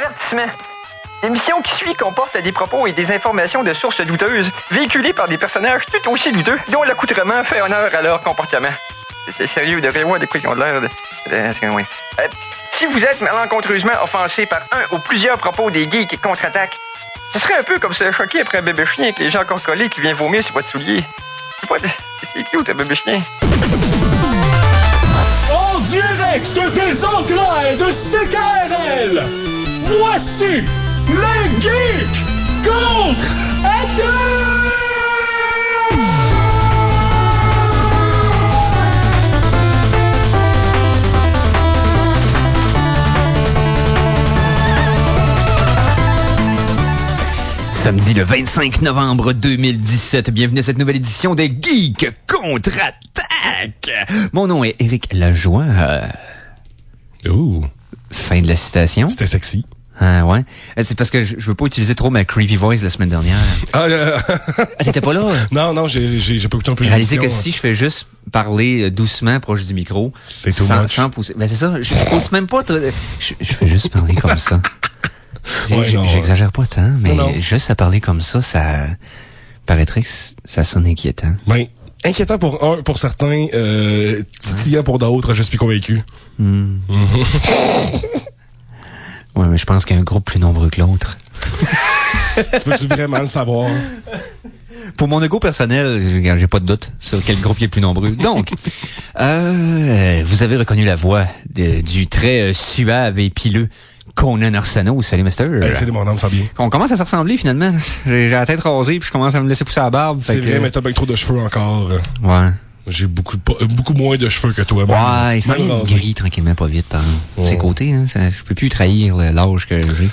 Avertissement. L'émission qui suit comporte des propos et des informations de sources douteuses, véhiculées par des personnages tout aussi douteux, dont l'accoutrement fait honneur à leur comportement. C'est sérieux, de voir de quoi ils ont l'air de... si vous êtes malencontreusement offensé par un ou plusieurs propos des geeks contre-attaque, ce serait un peu comme se choquer après un bébé chien avec les gens encore collés qui vient vomir sur votre soulier. C'est cute, un bébé chien. En direct des enclaves de CKRL, voici les geeks contre-attaque! Samedi le 25 novembre 2017, bienvenue à cette nouvelle édition des Geeks Contre-Attaque. Mon nom est Éric Lajoie. Fin de la citation. C'était sexy. Ah ouais. C'est parce que je veux pas utiliser trop ma creepy voice la semaine dernière. Ah, t'étais pas là? Non, j'ai pas écouté un peu. J'ai réalisé que si je fais juste parler doucement proche du micro, c'est tout much. Sans pousser. Ben c'est ça, je pousse même pas. Je fais juste parler comme ça. Ouais, j'exagère pas tant, mais juste à parler comme ça paraîtrait que ça sonne inquiétant. Ben, inquiétant pour certains, titillant pour d'autres, je suis convaincu. Ouais, mais je pense qu'il y a un groupe plus nombreux que l'autre. Tu veux-tu vraiment le savoir? Pour mon ego personnel, j'ai pas de doute sur quel groupe est le plus nombreux. Donc, vous avez reconnu la voix du très suave et pileux Conan Arsenault. Salut, Mister. Salut, mon homme, ça va bien. On commence à se ressembler, finalement. J'ai la tête rasée, puis je commence à me laisser pousser la barbe. C'est vrai, mais t'as bien trop de cheveux encore. Ouais. J'ai beaucoup moins de cheveux que toi. Ouais, il s'en vient gris tranquillement, pas vite, par ses côtés. Hein, je peux plus trahir l'âge que j'ai.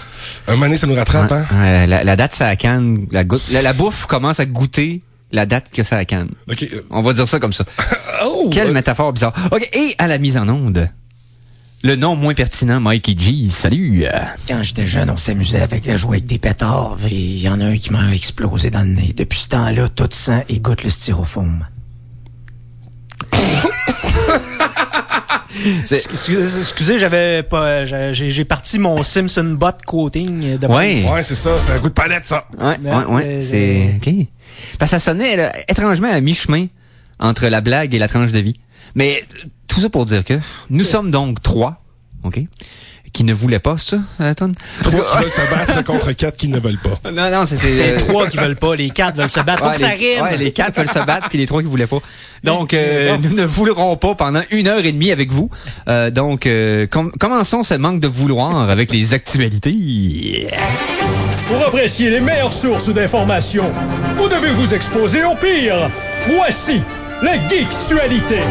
Un moment donné, ça nous rattrape, ouais, hein? La date, ça canne. La bouffe commence à goûter la date que ça canne. Okay. On va dire ça comme ça. Quelle métaphore bizarre. OK, et à la mise en onde, le nom moins pertinent, Mikey G. Salut! Quand j'étais jeune, on s'amusait avec le jouet avec des pétards, et il y en a un qui m'a explosé dans le nez. Depuis ce temps-là, tout sang et goûte le styrofoam. Excusez, j'ai parti mon Simpson bot coating de Ouais, c'est ça, c'est un goût de palette, ça. Ouais, c'est OK. Parce que ça sonnait là, étrangement à mi-chemin entre la blague et la tranche de vie. Mais tout ça pour dire que nous sommes donc 3, OK, qui ne voulaient pas ça, Anton. Parce qu'ils veulent se battre contre 4 qui ne veulent pas. Non, c'est 3 qui veulent pas, les 4 veulent se battre. Faut que ça rime. Ouais, les 4 veulent se battre, puis les 3 qui voulaient pas. Donc, nous ne voulerons pas pendant 1h30 avec vous. Donc, commençons ce manque de vouloir avec les actualités. Pour apprécier les meilleures sources d'informations, vous devez vous exposer au pire. Voici les Geektualités.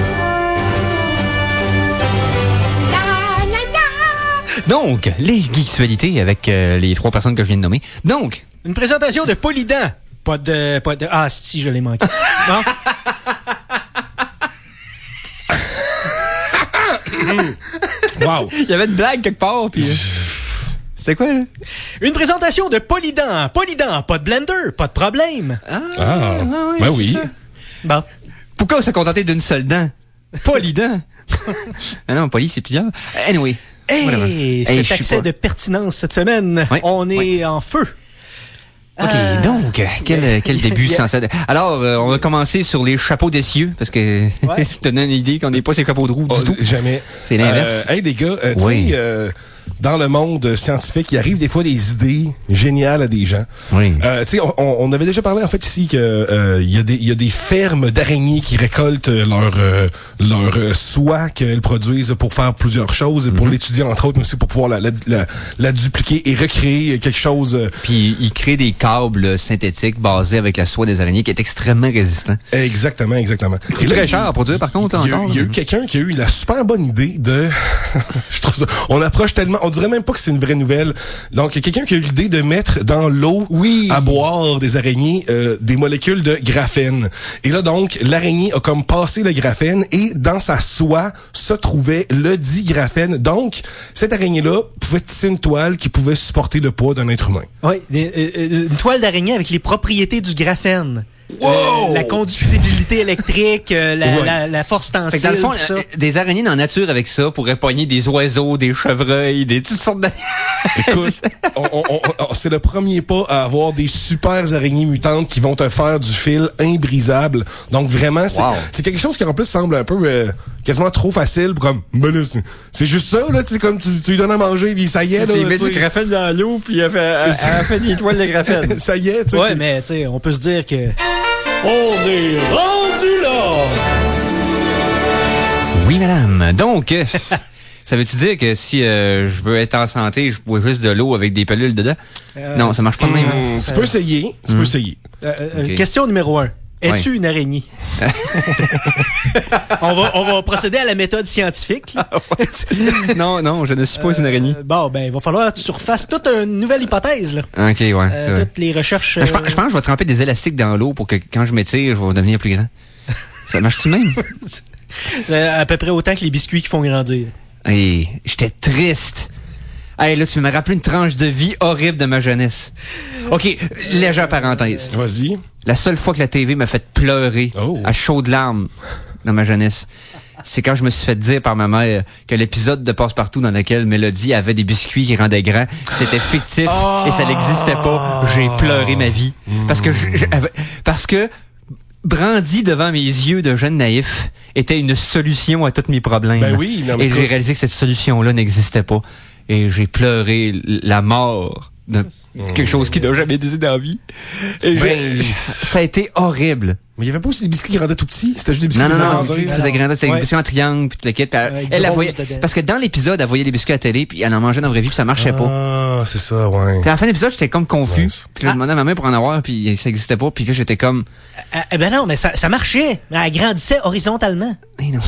Donc, les geeksualités avec les 3 personnes que je viens de nommer. Donc, une présentation de Polydent. Pas de... Ah, si, je l'ai manqué. Non? Wow! Il y avait une blague quelque part, puis... C'était quoi, là? Une présentation de Polydent. Polydent, pas de blender, pas de problème. Ben oui. Bon. Pourquoi se contenter d'une seule dent? Polydent. Ah non, Poly, c'est plusieurs. Anyway. Hey, cet accès de pertinence cette semaine, on est en feu. OK, donc, quel début sensé. Alors, on va commencer sur les chapeaux d'essieu, parce que ça te donne une idée qu'on n'est pas ces chapeaux de roue du tout. Jamais. C'est l'inverse. Hey, les gars, tu sais, dans le monde scientifique, il arrive des fois des idées géniales à des gens. Oui. Tu sais, on avait déjà parlé en fait ici que il y a des fermes d'araignées qui récoltent leur soie qu'elles produisent pour faire plusieurs choses, pour l'étudier entre autres, mais aussi pour pouvoir la dupliquer et recréer quelque chose. Puis ils créent des câbles synthétiques basés avec la soie des araignées qui est extrêmement résistant. Exactement. C'est très cher à produire par contre. Il y a eu quelqu'un qui a eu la super bonne idée de... Je trouve ça... On approche tellement... On dirait même pas que c'est une vraie nouvelle. Donc, il y a quelqu'un qui a eu l'idée de mettre dans l'eau à boire des araignées des molécules de graphène. Et là, donc, l'araignée a comme passé le graphène et dans sa soie se trouvait le dit graphène. Donc, cette araignée-là pouvait tisser une toile qui pouvait supporter le poids d'un être humain. Oui, une toile d'araignée avec les propriétés du graphène. La conductibilité électrique, la force tensile. Fait que dans le fond, tout ça. des araignées dans la nature avec ça pourraient pogner des oiseaux, des chevreuils, des toutes sortes de... Écoute, c'est le premier pas à avoir des super araignées mutantes qui vont te faire du fil imbrisable. Donc vraiment, c'est quelque chose qui en plus semble un peu quasiment trop facile pour comme, ben là, c'est juste ça, là, tu sais, comme tu lui donnes à manger, puis ça y est, là. Tu mets du graphène dans l'eau, puis elle fait des toiles de graphène. Ça y est, tu sais. Ouais, mais tu sais, on peut se dire que... On est rendu là! Oui, madame. Donc, ça veut-tu dire que si je veux être en santé, je bois juste de l'eau avec des pilules dedans? Non, ça marche pas de même. Hein? Tu peux essayer, Ok. Question numéro 1. Es-tu une araignée? on va procéder à la méthode scientifique. Non, je ne suis pas une araignée. Bon, ben, il va falloir que tu refasses toute une nouvelle hypothèse, là. OK, ouais. c'est vrai. Toutes les recherches... Je pense que je vais tremper des élastiques dans l'eau pour que quand je m'étire, je vais devenir plus grand. Ça marche-tu même? C'est à peu près autant que les biscuits qui font grandir. Hey, j'étais triste. Hey, là, tu m'as rappelé une tranche de vie horrible de ma jeunesse. OK, légère parenthèse. Vas-y. La seule fois que la TV m'a fait pleurer à chaudes larmes dans ma jeunesse, c'est quand je me suis fait dire par ma mère que l'épisode de Passe-Partout dans lequel Mélodie avait des biscuits qui rendaient grands, c'était fictif et ça n'existait pas. J'ai pleuré ma vie. Parce que brandi devant mes yeux de jeune naïf était une solution à tous mes problèmes. Ben oui, non, mais et j'ai réalisé que cette solution-là n'existait pas. Et j'ai pleuré la mort de quelque chose qui n'a jamais existé dans la vie. Et ça a été horrible. Mais il y avait pas aussi des biscuits qui rendaient tout petits? C'était juste des biscuits Non, qui qui faisaient grandir. C'était des biscuits en triangle, puis tout le kit. Elle voyait, parce que dans l'épisode, elle voyait les biscuits à la télé, puis elle en mangeait dans la vraie vie, puis ça marchait pas. Ah, c'est ça, ouais. Puis à la fin de l'épisode, j'étais comme confus. Nice. Puis je demandais à ma mère pour en avoir, puis ça existait pas. Puis là, j'étais comme... Ben non, mais ça marchait. Elle grandissait horizontalement. Mais non.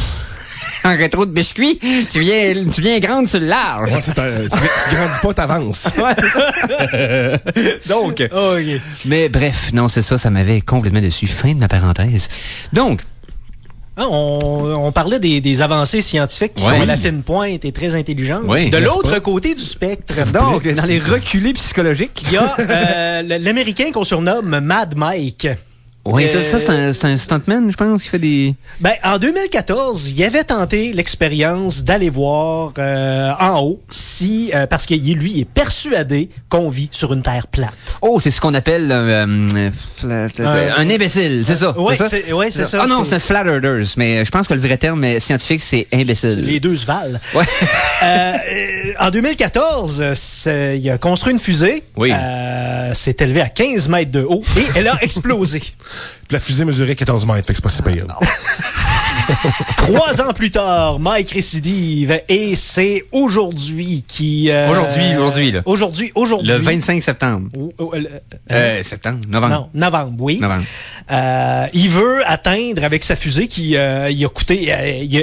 En rétro de biscuits, tu viens grande sur le large. Ouais, tu grandis pas, t'avances. Donc, OK. mais bref, non, c'est ça m'avait complètement déçu. Fin de ma parenthèse. Donc, On parlait des avancées scientifiques qui sont à la fine pointe et très intelligentes. Oui, de n'est-ce l'autre pas? côté du spectre, donc dans les reculés psychologiques, il y a l'Américain qu'on surnomme Mad Mike. oui, ça c'est un stuntman, je pense, qui fait des... Ben, en 2014, il avait tenté l'expérience d'aller voir en haut si parce que lui est persuadé qu'on vit sur une terre plate. Oh, c'est ce qu'on appelle un imbécile, c'est ça? Oui, c'est ça. Ah non, c'est un flat earthers, mais je pense que le vrai terme scientifique, c'est imbécile. Les deux se valent. Ouais. En 2014, il a construit une fusée. Oui. S'est élevé à 15 mètres de haut et elle a explosé. Puis la fusée mesurait 14 mètres, fait que c'est pas si pire. 3 ans plus tard, Mike récidive et c'est aujourd'hui qui... Aujourd'hui, là. Aujourd'hui. Le 25 septembre. Septembre? Novembre. Non, novembre, oui. Novembre. Il veut atteindre avec sa fusée qui il a coûté...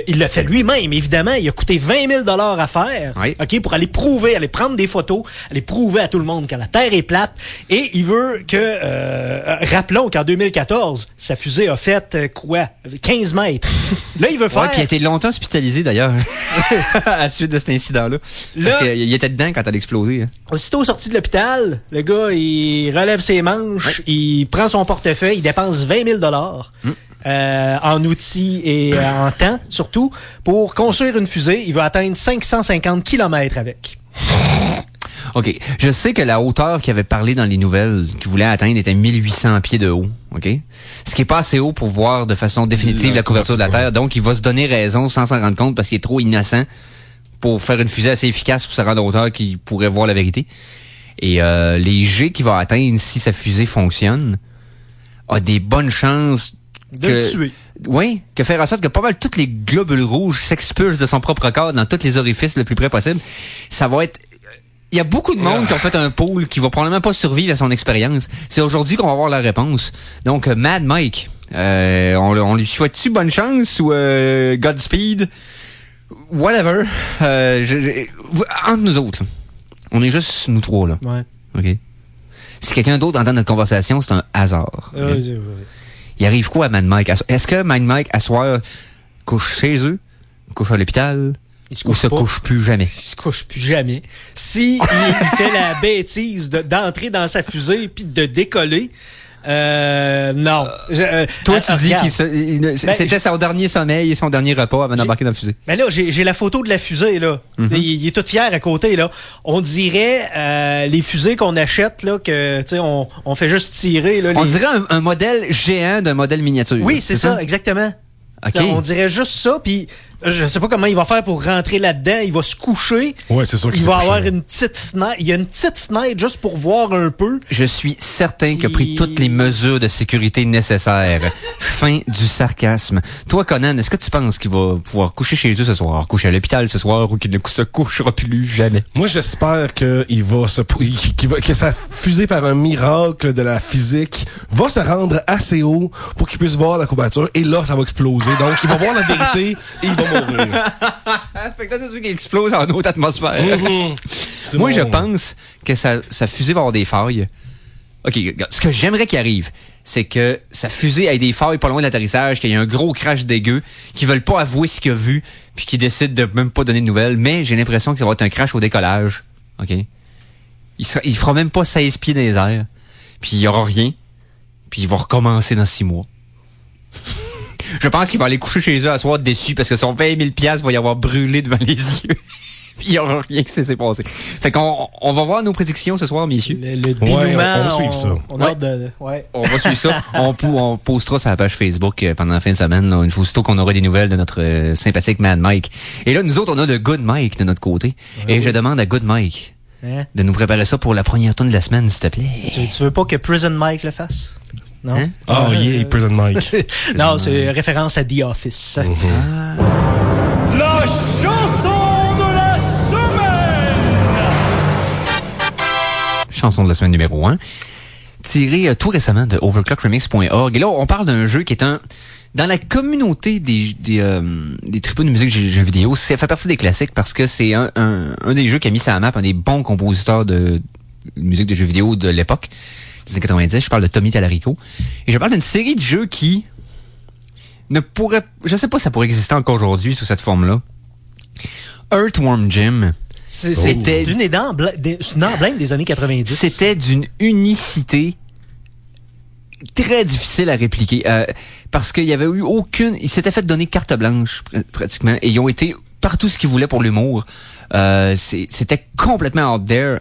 il l'a fait lui-même, évidemment. Il a coûté 20 000 $ à faire. Oui. OK, pour aller prouver, aller prendre des photos, aller prouver à tout le monde que la Terre est plate. Et il veut que... rappelons qu'en 2014, sa fusée a fait 15 mètres. Là, il veut faire... Ouais, puis il a été longtemps hospitalisé, d'ailleurs, à la suite de cet incident-là. Parce qu'il était dedans quand elle a explosé. Hein. Aussitôt sorti de l'hôpital, le gars, il relève ses manches, il prend son portefeuille, il dépense 20 000 $ en outils et en temps, surtout, pour construire une fusée. Il veut atteindre 550 km avec. OK. Je sais que la hauteur qu'il avait parlé dans les nouvelles qu'il voulait atteindre était 1800 pieds de haut. OK? Ce qui est pas assez haut pour voir de façon définitive la couverture de la Terre. Donc, il va se donner raison sans s'en rendre compte parce qu'il est trop innocent pour faire une fusée assez efficace pour se rendre à hauteur qu'il pourrait voir la vérité. Et les G qu'il va atteindre si sa fusée fonctionne a des bonnes chances de le tuer. Oui, que faire en sorte que pas mal tous les globules rouges s'expulsent de son propre corps dans tous les orifices le plus près possible. Ça va être... Il y a beaucoup de monde qui ont fait un pool qui va probablement pas survivre à son expérience. C'est aujourd'hui qu'on va avoir la réponse. Donc, Mad Mike, on lui souhaite-tu bonne chance ou Godspeed? Whatever. Entre nous autres, on est juste nous trois, là. Ouais. OK? Si quelqu'un d'autre entend notre conversation, c'est un hasard. Okay? Il arrive quoi à Mad Mike? Est-ce que Mad Mike, à soir, couche chez eux? Couche à l'hôpital? Ou se couche plus jamais? Il se couche plus jamais. Si il fait la bêtise d'entrer dans sa fusée puis de décoller, Non. Toi, tu dis regarde. c'était son dernier sommeil et son dernier repas avant d'embarquer dans la fusée. Mais là, j'ai la photo de la fusée, là. Il est tout fier à côté, là. On dirait les fusées qu'on achète, là, que, tu sais, on fait juste tirer, là. On dirait un modèle géant d'un modèle miniature. Oui, c'est ça, exactement. OK. On dirait juste ça, puis je sais pas comment il va faire pour rentrer là-dedans. Il va se coucher. Ouais, c'est sûr qu'il Il va s'est avoir couché. une petite fenêtre. Il y a une petite fenêtre juste pour voir un peu. Je suis certain qu'il a pris Puis- toutes les mesures de sécurité nécessaires. Fin du sarcasme. Toi, Conan, est-ce que tu penses qu'il va pouvoir coucher chez eux ce soir, coucher à l'hôpital ce soir, ou qu'il ne se couchera plus jamais? Moi, j'espère que que sa fusée par un miracle de la physique va se rendre assez haut pour qu'il puisse voir la couverture et là, ça va exploser. Donc, il va voir la vérité et il va mourir. Fait que là, c'est sûr qu'il explose en haute atmosphère. C'est Moi, mon- je pense que sa fusée va avoir des failles. OK, regarde, ce que j'aimerais qu'il arrive, c'est que sa fusée ait des failles pas loin de l'atterrissage, qu'il y ait un gros crash dégueu, qu'ils veulent pas avouer ce qu'il a vu, puis qu'ils décident de même pas donner de nouvelles, mais j'ai l'impression que ça va être un crash au décollage. OK? Il fera même pas 16 pieds dans les airs, puis il y aura rien, puis il va recommencer dans 6 mois. Je pense qu'il va aller coucher chez eux à soir déçu parce que son 20 000 $ va y avoir brûlé devant les yeux. Puis il y aura rien qui s'est passé. Fait qu'on va voir nos prédictions ce soir, messieurs. Le dénouement, on va suivre ça. On a hâte de... Ouais. On va suivre ça. On postera sur la page Facebook pendant la fin de semaine, là, une fois aussitôt qu'on aura des nouvelles de notre sympathique Mad Mike. Et là, nous autres, on a le Good Mike de notre côté. Et je demande à Good Mike Hein? de nous préparer ça pour la première tourne de la semaine, s'il te plaît. Tu veux pas que Prison Mike le fasse? Non? Hein? Oh yeah, Prison Mike. Non, c'est référence à The Office. La chanson de la semaine! Chanson de la semaine numéro 1. Tirée tout récemment de overclockremix.org. Et là, on parle d'un jeu qui est dans la communauté des tripeux de musique jeux vidéo, ça fait partie des classiques parce que c'est un des jeux qui a mis sur la map un des bons compositeurs de musique de jeux vidéo de l'époque, des années 90. Je parle de Tommy Tallarico. Et je parle d'une série de jeux qui ne pourrait, je sais pas si ça pourrait exister encore aujourd'hui sous cette forme-là. Earthworm Jim. C'est une emblème des années 90. C'était d'une unicité très difficile à répliquer parce qu'il y avait eu aucune, ils s'étaient fait donner carte blanche pratiquement et ils ont été partout ce qu'ils voulaient pour l'humour. C'était complètement out there.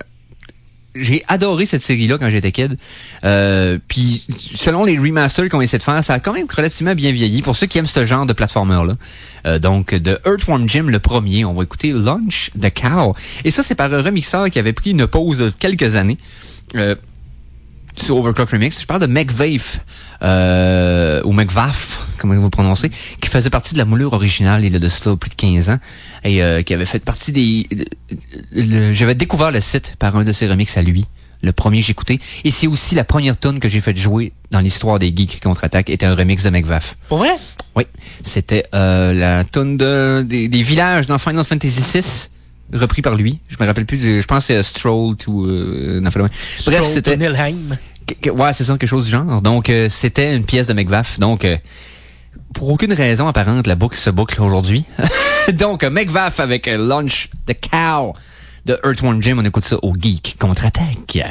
J'ai adoré cette série-là quand j'étais kid. Puis selon les remasters qu'on essaie de faire, ça a quand même relativement bien vieilli pour ceux qui aiment ce genre de platformer-là. Donc de Earthworm Jim le premier, on va écouter Launch the Cow. Et ça, c'est par un remixeur qui avait pris une pause de quelques années. Sur Overclock Remix. Je parle de McVaif, ou McVaf, comment vous le prononcez, qui faisait partie de la moulure originale il y a de cela plus de 15 ans, et qui avait fait partie des... J'avais découvert le site par un de ses remixes à lui, le premier que j'ai écouté, et c'est aussi la première tune que j'ai fait jouer dans l'histoire des Geeks Contre-Attaque, était un remix de McVaf. Pour vrai? Oui, c'était la tune des villages dans Final Fantasy VI, repris par lui. Je me rappelle plus je pense que c'est Stroll to bref, c'était Nilheim. ouais, c'est ça, quelque chose du genre. Donc c'était une pièce de McVaf. Donc pour aucune raison apparente, la boucle se boucle aujourd'hui. Donc McVaf avec Launch the Cow de Earthworm Jim, on écoute ça au Geek Contre-Attaque.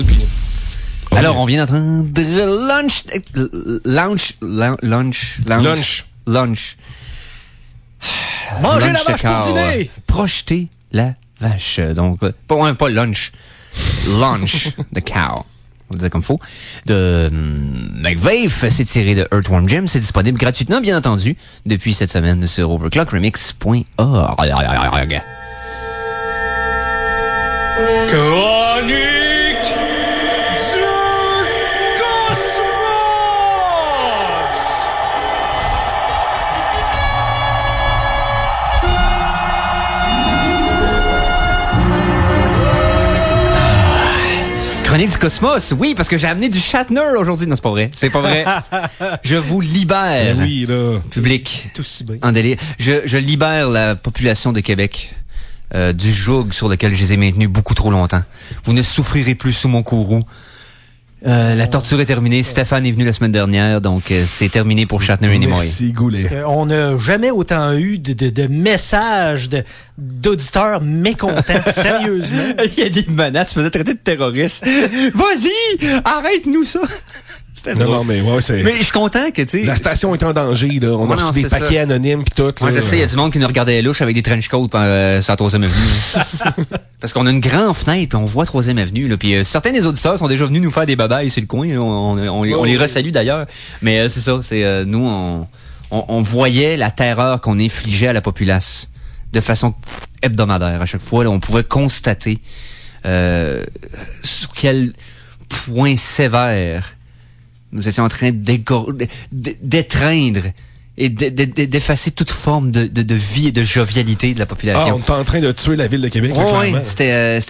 Puis... Alors, on vient d'entendre Lunch. Manger la Lunch de vache pour cow. dîner! Projeter la vache. Donc, pas lunch. Lunch the cow. On va dire comme faut. De McVeigh, c'est tiré de Earthworm Jim. C'est disponible gratuitement, bien entendu, depuis cette semaine sur overclockremix.org. Chronique du Cosmos! Chronique du Cosmos, oui, parce que j'ai amené du Shatner aujourd'hui. Non, c'est pas vrai. C'est pas vrai. Je vous libère, Oui, là. public, Tout si bien. en délire. Je libère la population de Québec du joug sur lequel je les ai maintenus beaucoup trop longtemps. Vous ne souffrirez plus sous mon courroux. La torture est terminée. Stéphane est venu la semaine dernière, donc c'est terminé pour Shatner et Nimoy. Merci, Goulet. On n'a jamais autant eu de messages d'auditeurs mécontents, sérieusement. Il y a des menaces, je me faisais traiter de terroriste. Vas-y, arrête-nous ça. C'était Non, drôle. non, mais ouais, c'est... Mais je suis content que, tu sais... La station est en danger, là. On a Ouais, non, reçu des c'est paquets ça. anonymes pis tout, Moi, là. je sais, il y a du monde qui nous regardait louche avec des trench coats sur la 3e Avenue. Parce qu'on a une grande fenêtre, puis on voit 3e Avenue. Là, puis certains des auditeurs sont déjà venus nous faire des babayes sur le coin. On les resalue d'ailleurs. Mais c'est ça, c'est nous, on voyait la terreur qu'on infligeait à la populace de façon hebdomadaire. À chaque fois, là, on pouvait constater sur quel point sévère nous étions en train d'étreindre et d'effacer toute forme de vie et de jovialité de la Ah, population. on est en train de tuer la ville de Québec, là, Oui, clairement. c'était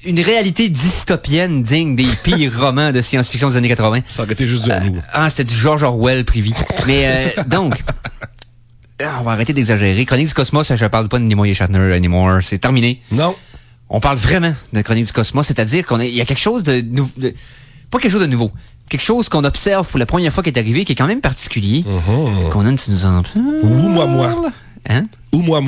une réalité dystopienne digne des pires romans de science-fiction des années 80. Ça aurait été juste du nous. C'était du George Orwell privé. Mais donc, on va arrêter d'exagérer. Chronique du Cosmos, je parle pas de Nimoy et Shatner anymore. C'est terminé. Non. On parle vraiment de Chronique du Cosmos, c'est-à-dire il y a quelque chose de nouveau. Pas quelque chose de nouveau. Quelque chose qu'on observe pour la première fois qui est arrivé, qui est quand même particulier. Conan, tu nous en parles? Ou moi. Hein? Ou moi.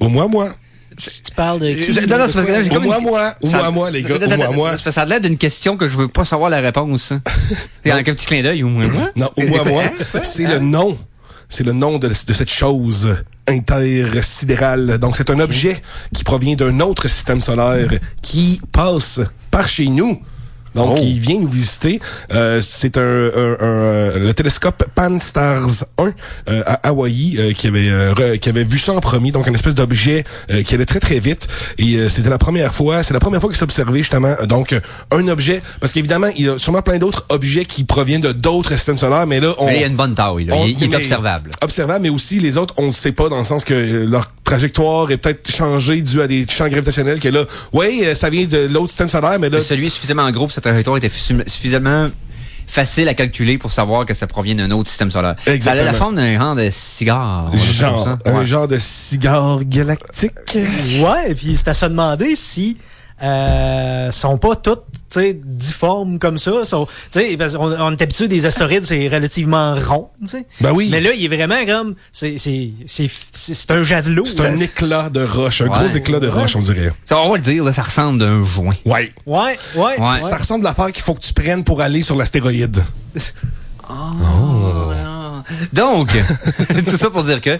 Ou moi. Si tu parles de qui? Non, c'est parce que là, j'ai Ou comme moi. Ou moi, les gars. Ou moi. C'est parce que ça a l'air d'une question que je veux pas savoir la réponse. C'est avec un petit clin d'œil, ou moi. Non, ou moi. C'est le nom. C'est le nom de cette chose intersidérale. Donc, c'est un objet qui provient d'un autre système solaire qui passe par chez nous. Donc, il vient nous visiter. C'est le télescope Pan-STARRS 1 à Hawaï qui avait vu ça en premier. Donc, une espèce d'objet qui allait très, très vite. Et c'était la première fois. C'est la première fois qu'il s'est observé, justement. Donc, un objet. Parce qu'évidemment, il y a sûrement plein d'autres objets qui proviennent de d'autres systèmes solaires. Mais là, Mais il y a une bonne taille, là. Il est observable. Observable, mais aussi les autres, on ne sait pas, dans le sens que leur trajectoire est peut-être changée dû à des champs gravitationnels que là, ça vient de l'autre système solaire, mais là... Celui est suffisamment gros pour sa trajectoire était suffisamment facile à calculer pour savoir que ça provient d'un autre système solaire. Exactement. Ça a la forme d'un genre de cigare. on va dire comme ça. Un Ouais. genre de cigare galactique. Ouais, et puis c'est à se demander si sont pas toutes, tu sais, difformes comme ça. Tu sais, parce qu'on est habitué des astéroïdes, c'est relativement rond, tu sais. Ben oui. Mais là, il est vraiment comme, c'est un javelot. C'est un éclat de roche, un Ouais. gros éclat de roche, on dirait. Ça, on va le dire, là, ça ressemble d'un joint. Ouais. Ouais. Ça ressemble à l'affaire qu'il faut que tu prennes pour aller sur l'astéroïde. Donc, tout ça pour dire que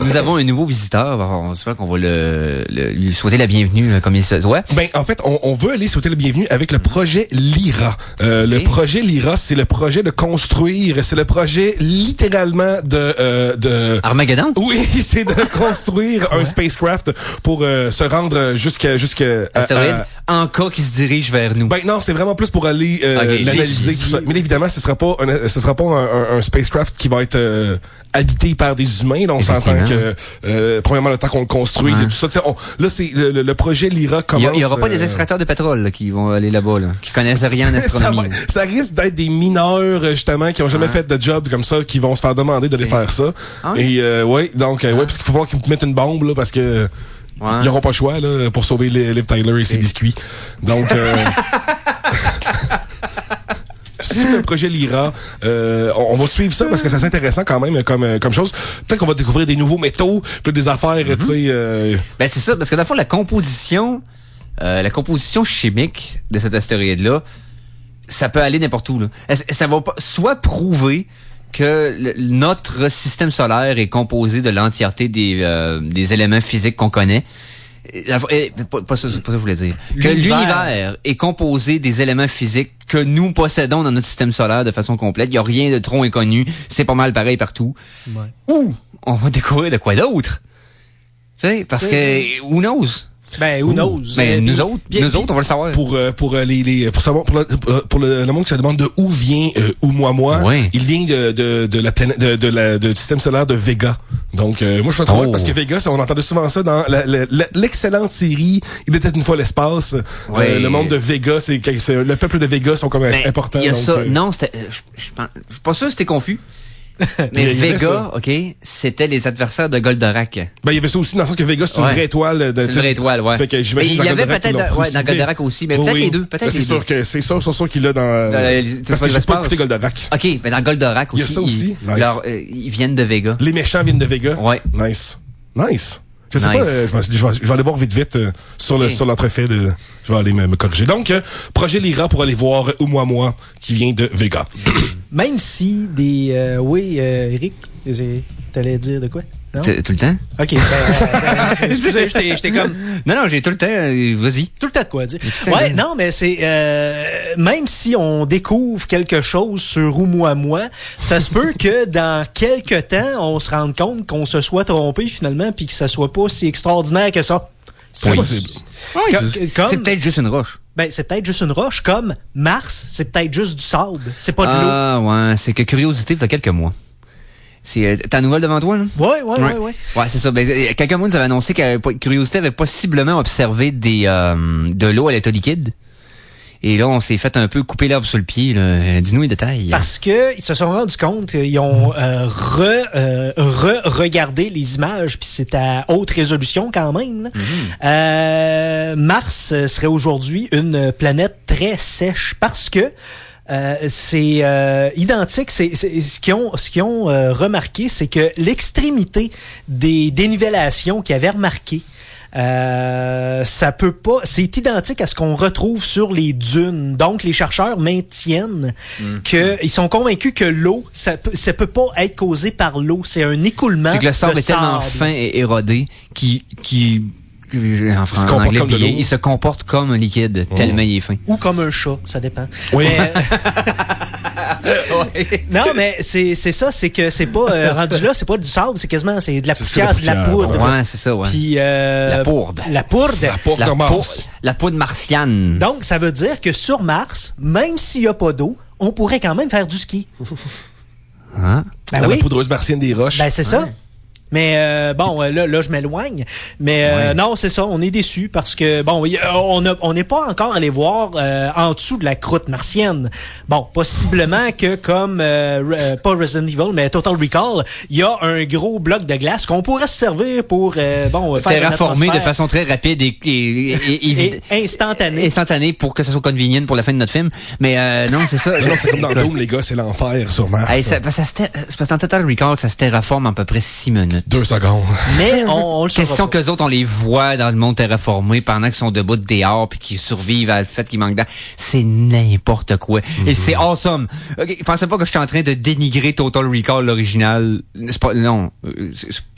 nous avons un nouveau visiteur. On espère qu'on va lui souhaiter la bienvenue comme il se doit. Ben, en fait, on veut aller souhaiter la bienvenue avec le projet Lyra. Le projet Lyra, c'est le projet de construire, c'est le projet littéralement de Armageddon? Oui, c'est de construire un spacecraft pour se rendre jusqu'à Astéroïde, en cas qu'il se dirige vers nous. Ben non, c'est vraiment plus pour aller Ok, l'analyser tout ça. Mais évidemment, ce sera pas un spacecraft qui va être habité par des humains. Là, on s'entend que premièrement le temps qu'on le construise et tout ça. Là, c'est le projet Lyra commence. Il y aura pas des extracteurs de pétrole là, qui vont aller là-bas, là, qui connaissent rien en astronomie. Ça risque d'être des mineurs justement qui ont jamais fait de job comme ça, qui vont se faire demander d'aller faire ça. Ah Et donc parce qu'il faut voir qu'ils mettent une bombe là, parce que ils n'auront pas le choix là pour sauver Liv Tyler et ses biscuits. Donc sur le projet Lyra, on va suivre ça parce que c'est intéressant quand même comme chose. Peut-être qu'on va découvrir des nouveaux métaux, puis des affaires, tu sais. Ben c'est ça, parce que dans le fond, la composition la composition chimique de cet astéroïde-là, ça peut aller n'importe où, là. Ça va pas, soit prouver que notre système solaire est composé de l'entièreté des éléments physiques qu'on connaît. Pas ça que je voulais dire. Que l'univers est composé des éléments physiques que nous possédons dans notre système solaire de façon complète. Il n'y a rien de trop inconnu. C'est pas mal pareil partout. Ouais. Ou on va découvrir de quoi d'autre. Tu sais, parce que who knows? Ben, who knows? Ben, nous autres, on va le savoir. Pour le monde qui se demande de où vient Oumuamua, ouais. Il vient de la planète, du système solaire de Vega. Donc, moi, je me trouve parce que Vega, on entendait souvent ça dans l'excellente série Il était une fois l'espace. Ouais. Le monde de Vega, c'est le peuple de Vega sont comme importants. Il y a donc, ça. Non, c'était, je suis pas sûr que c'était confus. Mais Vega, OK, c'était les adversaires de Goldorak. Ben, il y avait ça aussi dans le sens que Vega, c'est une vraie étoile. C'est une vraie étoile, ouais. Fait que j'imagine il y avait peut-être dans Goldorak aussi, mais peut-être les deux. Peut-être les deux. C'est sûr qu'il l'a dans parce que j'ai pas écouté Goldorak. OK, mais dans Goldorak aussi. Il y a ça aussi. Ils viennent de Vega. Les méchants viennent de Vega. Ouais. Nice. Je sais pas, je vais aller voir vite sur l'entrefait de. Je vais aller me corriger. Donc, projet Lyra pour aller voir Oumuamua qui vient de Vega. Même si des... oui, Eric, t'allais dire de quoi? Non? Tout le temps? OK. Excusez, j'étais comme... Non, j'ai tout le temps. Vas-y. Tout le temps de quoi dire. Ouais, non, mais c'est... même si on découvre quelque chose sur Oumuamua, ça se peut que dans quelques temps, on se rende compte qu'on se soit trompé finalement puis que ça soit pas si extraordinaire que ça. C'est possible. C'est peut-être juste une roche. Ben, c'est peut-être juste une roche. Comme Mars, c'est peut-être juste du sable. C'est pas de l'eau. Ah, ouais. C'est que Curiosité, il y a quelques mois. T'as nouvelle devant toi, là? Ouais. Ouais, c'est ça. Ben, quelques mois nous avait annoncé que Curiosité avait possiblement observé de l'eau à l'état liquide. Et là, on s'est fait un peu couper l'herbe sur le pied. Là. Dis-nous les détails. Parce que ils se sont rendus compte, ils ont regardé les images, puis c'est à haute résolution quand même. Mars serait aujourd'hui une planète très sèche parce que c'est identique. C'est ce qu'ils ont remarqué, c'est que l'extrémité des dénivellations qu'ils avaient remarquées, ça peut pas, c'est identique à ce qu'on retrouve sur les dunes. Donc les chercheurs maintiennent qu'ils sont convaincus que l'eau, ça peut pas être causé par l'eau, c'est un écoulement. C'est que le sable est tellement fin et érodé qui en anglais, il se comporte comme un liquide tellement il est fin. Ou comme un chat, ça dépend. Oui. Non, mais c'est ça, c'est que c'est pas rendu là, c'est pas du sable, c'est quasiment c'est de la poussière, c'est de la poudre. Ouais, c'est ça, ouais. Puis la poudre. La poudre martienne. Donc ça veut dire que sur Mars, même s'il y a pas d'eau, on pourrait quand même faire du ski. Hein? Ben dans oui. la poudreuse martienne des roches. Ben c'est ça. Mais bon, là je m'éloigne. Mais non, c'est ça, on est déçus parce que bon, on n'est pas encore allé voir en dessous de la croûte martienne. Bon, possiblement que comme pas Resident Evil, mais Total Recall, il y a un gros bloc de glace qu'on pourrait se servir pour faire terraformer de façon très rapide et instantanée pour que ça soit convenient pour la fin de notre film. Mais non, c'est ça. Non, c'est comme dans Doom, les gars, c'est l'enfer sur Mars. Parce que dans Total Recall, ça se terraforme en à peu près 6 minutes. 2 secondes. Mais on le question qu'eux autres, on les voit dans le monde terraformé pendant qu'ils sont debout dehors puis qu'ils survivent à le fait qu'il manque d'air. C'est n'importe quoi. Et c'est awesome. Okay, pensez pas que je suis en train de dénigrer Total Recall, l'original. C'est pas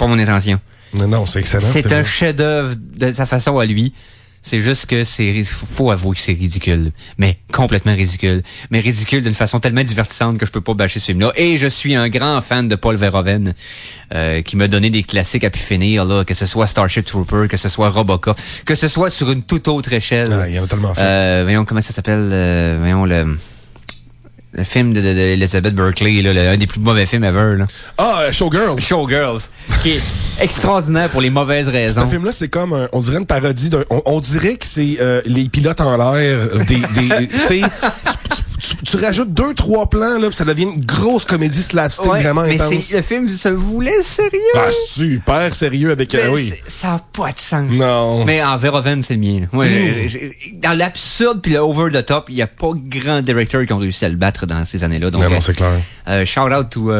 mon intention. Non, c'est excellent. C'est un chef-d'œuvre de sa façon à lui. C'est juste que faut avouer que c'est ridicule. Mais complètement ridicule. Mais ridicule d'une façon tellement divertissante que je peux pas bâcher ce film-là. Et je suis un grand fan de Paul Verhoeven, qui m'a donné des classiques à pu finir, là, que ce soit Starship Trooper, que ce soit Robocop, que ce soit sur une toute autre échelle. Il y en a tellement fait. Voyons, comment ça s'appelle, voyons, le film de Elizabeth Berkley, là, un des plus mauvais films ever. Là. Showgirls. Showgirls, qui est extraordinaire pour les mauvaises raisons. Ce film-là, c'est comme, on dirait une parodie on dirait que c'est les pilotes en l'air, tu tu rajoutes 2-3 plans, là, pis ça devient une grosse comédie slapstick vraiment mais intense. le film se voulait sérieux. Ah, super sérieux avec... oui. Ça n'a pas de sens. Non. Mais en Verhoeven, c'est le mien. Là. Moi, dans l'absurde puis le over the top, il n'y a pas grand directeur qui ont réussi à le battre dans ces années-là. Donc, non, c'est clair. Shout out to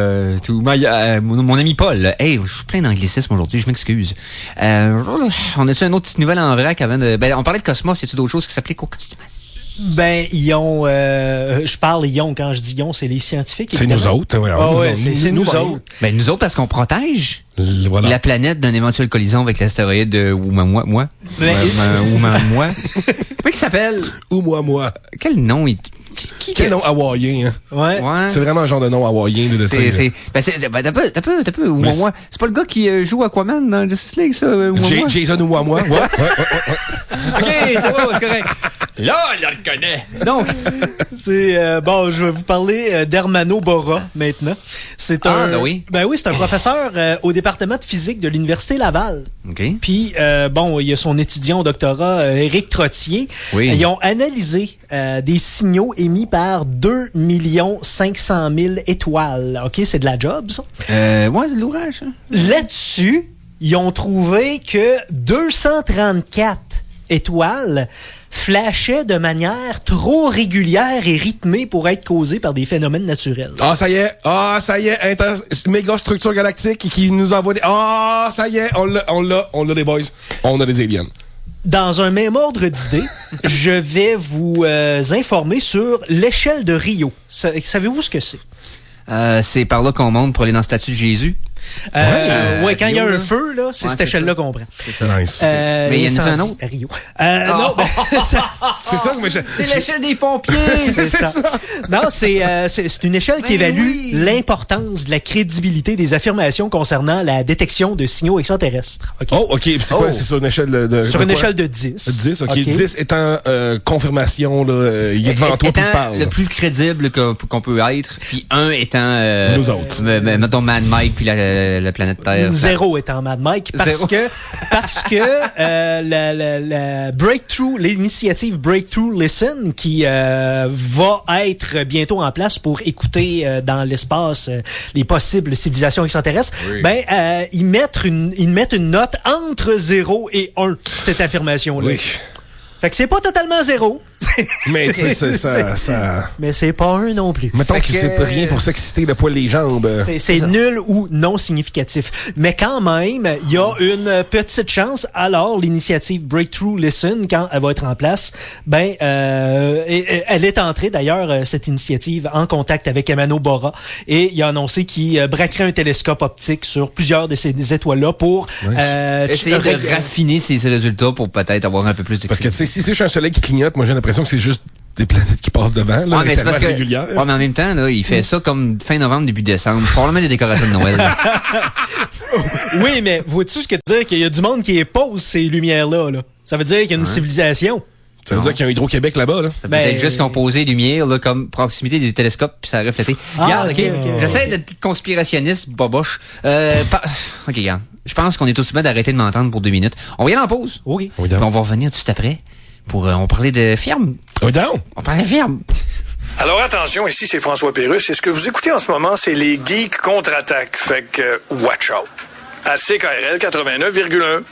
mon ami Paul. Là. Hey, je suis plein d'anglicisme aujourd'hui, je m'excuse. On a-tu une autre petite nouvelle en vrac avant de... on parlait de Cosmos, y a-tu d'autres choses qui s'appliquent au Cosmos? Ben, ion, je parle ion, quand je dis ion, c'est les scientifiques. C'est nous autres. Ouais, c'est nous autres. Ben, nous autres, parce qu'on protège voilà. la planète d'une éventuelle collision avec l'astéroïde de Oumuamua. Comment il s'appelle? Oumuamua. Quel nom il... Quel nom hawaïen, hein? Ouais. C'est vraiment un genre de nom hawaïen de dessin. T'as peu, Oumuamua. C'est pas le gars qui joue Aquaman dans Justice League, ça, Oumuamua? Jason Oumuamua. Ouais. OK, c'est bon, c'est correct. Là, je le connais. Donc, c'est je vais vous parler d'Hermano Bora maintenant. C'est ben oui. Ben oui, c'est un professeur au département de physique de l'Université Laval. OK. Puis il y a son étudiant au doctorat Éric Trottier. Oui. Ils ont analysé des signaux émis par 2 500 000 étoiles. OK, c'est de la job ça. Ouais, c'est de l'ouvrage ça. Là-dessus, ils ont trouvé que 234 étoiles flashaient de manière trop régulière et rythmée pour être causées par des phénomènes naturels. Ah, ça y est, méga structure galactique qui nous envoie des... Ah, ça y est, on l'a les boys. On a les aliens. Dans un même ordre d'idée, je vais vous informer sur l'échelle de Rio. Savez-vous ce que c'est? C'est par là qu'on monte pour aller dans la statue de Jésus. Quand il y a un feu, là, c'est cette échelle-là qu'on prend. C'est ça. Nice. Mais il y en a un autre? Rio. Non, c'est ça que c'est l'échelle des pompiers! c'est ça. Non, c'est une échelle qui évalue l'importance de la crédibilité des affirmations concernant la détection de signaux extraterrestres. Okay? Oh, OK. C'est quoi? C'est sur une échelle de... Sur une échelle de 10. 10, OK. 10 étant confirmation, là, il est devant toi qui parle. Le plus crédible qu'on peut être, puis 1 étant... nous autres. Mettons Mad Mike, puis la planète Terre. 0 étant Mad Mike, parce que la Breakthrough, l'initiative Breakthrough Listen, qui va être bientôt en place pour écouter dans l'espace les possibles civilisations extraterrestres, ils mettent une note entre 0 et 1, cette affirmation-là. Oui. Fait que c'est pas totalement 0. Mais tu sais, ça... Mais c'est pas 1 non plus. Mettons qu'il sait rien pour s'exciter de poil les jambes. C'est nul ou non significatif. Mais quand même, il y a une petite chance. Alors, l'initiative Breakthrough Listen, quand elle va être en place, elle est entrée d'ailleurs, cette initiative, en contact avec Hermano Bora. Et il a annoncé qu'il braquerait un télescope optique sur plusieurs de ces étoiles-là pour essayer de raffiner ces résultats pour peut-être avoir un peu plus de... Parce que tu sais, si c'est un soleil qui clignote, moi j'ai l'impression que c'est juste des planètes qui passent devant, là, mais parce que, mais en même temps, là, il fait ça comme fin novembre, début décembre. Probablement des décorations de Noël. Oui, mais vois-tu ce que tu veux dire qu'il y a du monde qui pose ces lumières-là, là? Ça veut dire qu'il y a une civilisation. Ça veut dire qu'il y a un Hydro-Québec là-bas, là. Ça peut être juste composé lumière, là, comme proximité des télescopes, puis ça a reflété. Regarde, OK. J'essaie d'être conspirationniste, boboche. OK, regarde. Je pense qu'on est aussi bien d'arrêter de m'entendre pour 2 minutes. On va y aller en pause. OK. On va revenir tout de suite après pour on parlait de firme. On parlait de firme. Alors attention, ici c'est François Pérusse. Et ce que vous écoutez en ce moment, c'est les Geeks contre-attaque. Fait que watch out. À CKRL 89,1.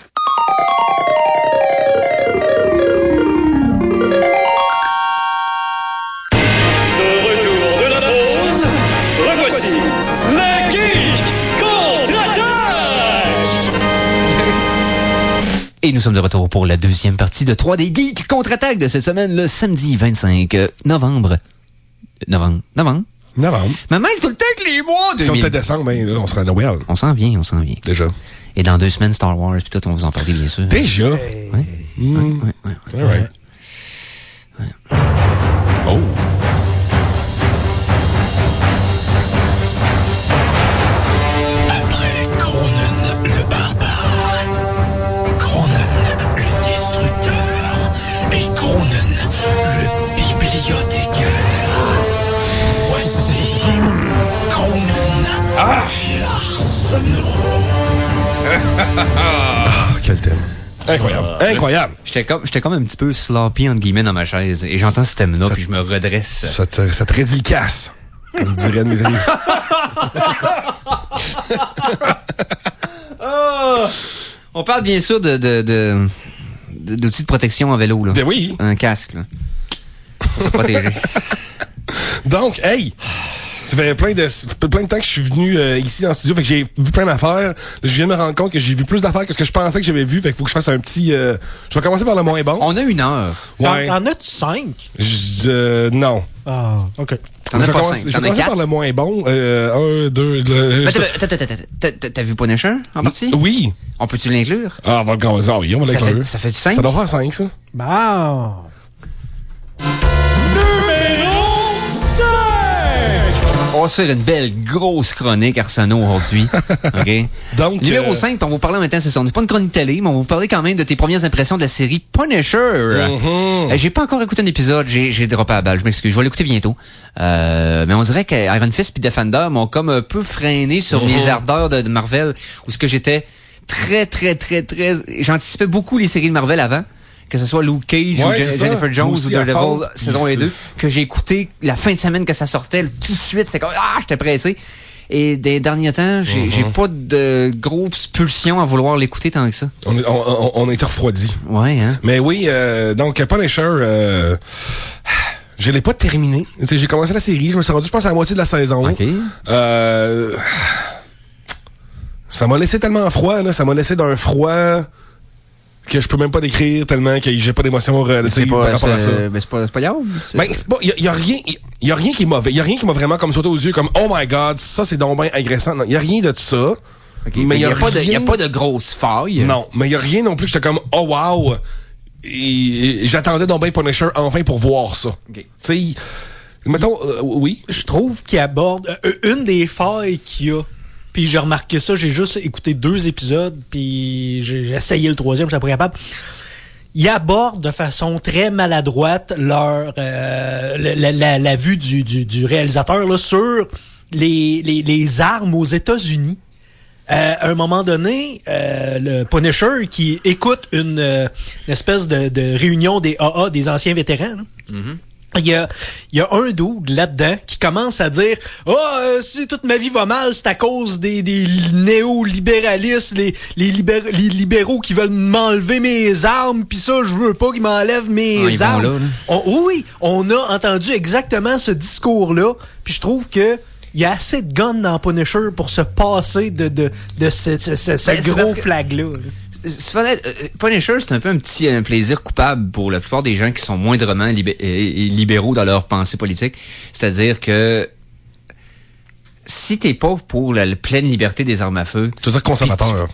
Et nous sommes de retour pour la deuxième partie de 3D Geeks contre-attaque de cette semaine, le samedi 25 novembre. Novembre. Ma main, tout le temps que les mois de... Si on était décembre, là, on sera à Noël. On s'en vient. Déjà. Et dans 2 semaines, Star Wars, puis tout, on va vous en parler, bien sûr. Déjà? Ouais. All right. Oh. Après Cronen le barbare, Cronen le destructeur et Cronen le bibliothécaire. Voici Cronen l'Arsenault. Quel thème. Incroyable. J'étais comme un petit peu sloppy, entre guillemets, dans ma chaise. Et j'entends ce thème-là, puis je me redresse. Ça te rédicace, comme diraient mes amis. On parle bien sûr d'outils de protection en vélo, là. Ben oui. Un casque, là. Pour se protéger. Donc, hey! Ça fait plein de temps que je suis venu ici en studio, fait que j'ai vu plein d'affaires. Je viens de me rendre compte que j'ai vu plus d'affaires que ce que je pensais que j'avais vu, fait qu'il faut que je fasse un petit... je vais commencer par le moins bon. On a 1 heure. Ouais. T'en as-tu 5? Non. Ah, OK. T'en as pas 5. Je vais T'en as commencer 4. par le moins bon. 1, 2... T'as vu Punisher en partie? Oui. On peut-tu l'inclure? Ah, on va le commencer. Ah oui, on va l'inclure. Ça fait du 5? Ça doit faire 5, ça. Bon. On va se faire une belle grosse chronique Arsenault aujourd'hui. OK? Donc, Numéro 5, puis on va vous parler en même temps, c'est pas une chronique télé, mais on va vous parler quand même de tes premières impressions de la série Punisher. J'ai pas encore écouté un épisode, j'ai droppé la balle, je m'excuse, je vais l'écouter bientôt. Mais on dirait que Iron Fist puis Defender m'ont comme un peu freiné sur mes ardeurs de Marvel, où ce que j'étais très... J'anticipais beaucoup les séries de Marvel avant. Que ce soit Luke Cage ou Jennifer Jones ou Daredevil saison 1 et 2, que j'ai écouté la fin de semaine que ça sortait, tout de suite, c'était comme j'étais pressé. Et des derniers temps, j'ai pas de grosse pulsion à vouloir l'écouter tant que ça. On a été refroidis. Ouais, hein. Mais oui, donc Punisher, je l'ai pas terminé. J'ai commencé la série, je me suis rendu, je pense, à la moitié de la saison. OK. Ça m'a laissé tellement froid, là, ça m'a laissé d'un froid que je peux même pas décrire tellement que j'ai pas d'émotion par rapport à ça. Mais c'est pas grave. Ben, c'est pas, y a rien qui est mauvais. Y a rien qui m'a vraiment comme sauté aux yeux comme, oh my god, ça c'est donc bien agressant. Non, y a rien de tout ça. Okay, mais y a pas de grosse faille. Non, mais y a rien non plus que j'étais comme, oh wow. Et j'attendais donc bien Punisher enfin pour voir ça. Okay. Tu sais, mettons, oui. Je trouve qu'il aborde une des failles qu'il y a. Puis j'ai remarqué ça, j'ai juste écouté 2 épisodes, puis j'ai essayé le 3e, je suis pas capable. Ils abordent de façon très maladroite leur la vue du réalisateur là, sur les armes aux États-Unis. À un moment donné, le Punisher qui écoute une espèce de réunion des AA, des anciens vétérans, là. Mm-hmm. Il y a un dude là-dedans qui commence à dire si toute ma vie va mal, c'est à cause des néolibéralistes, les libéraux qui veulent m'enlever mes armes, puis ça, je veux pas qu'ils m'enlèvent mes armes. Là. On a entendu exactement ce discours-là, puis je trouve que il y a assez de guns dans Punisher pour se passer de ce gros flag-là. Punisher, c'est un peu un plaisir coupable pour la plupart des gens qui sont moindrement libéraux dans leur pensée politique. C'est-à-dire que si t'es pas pour la pleine liberté des armes à feu... Tu veux dire conservateur?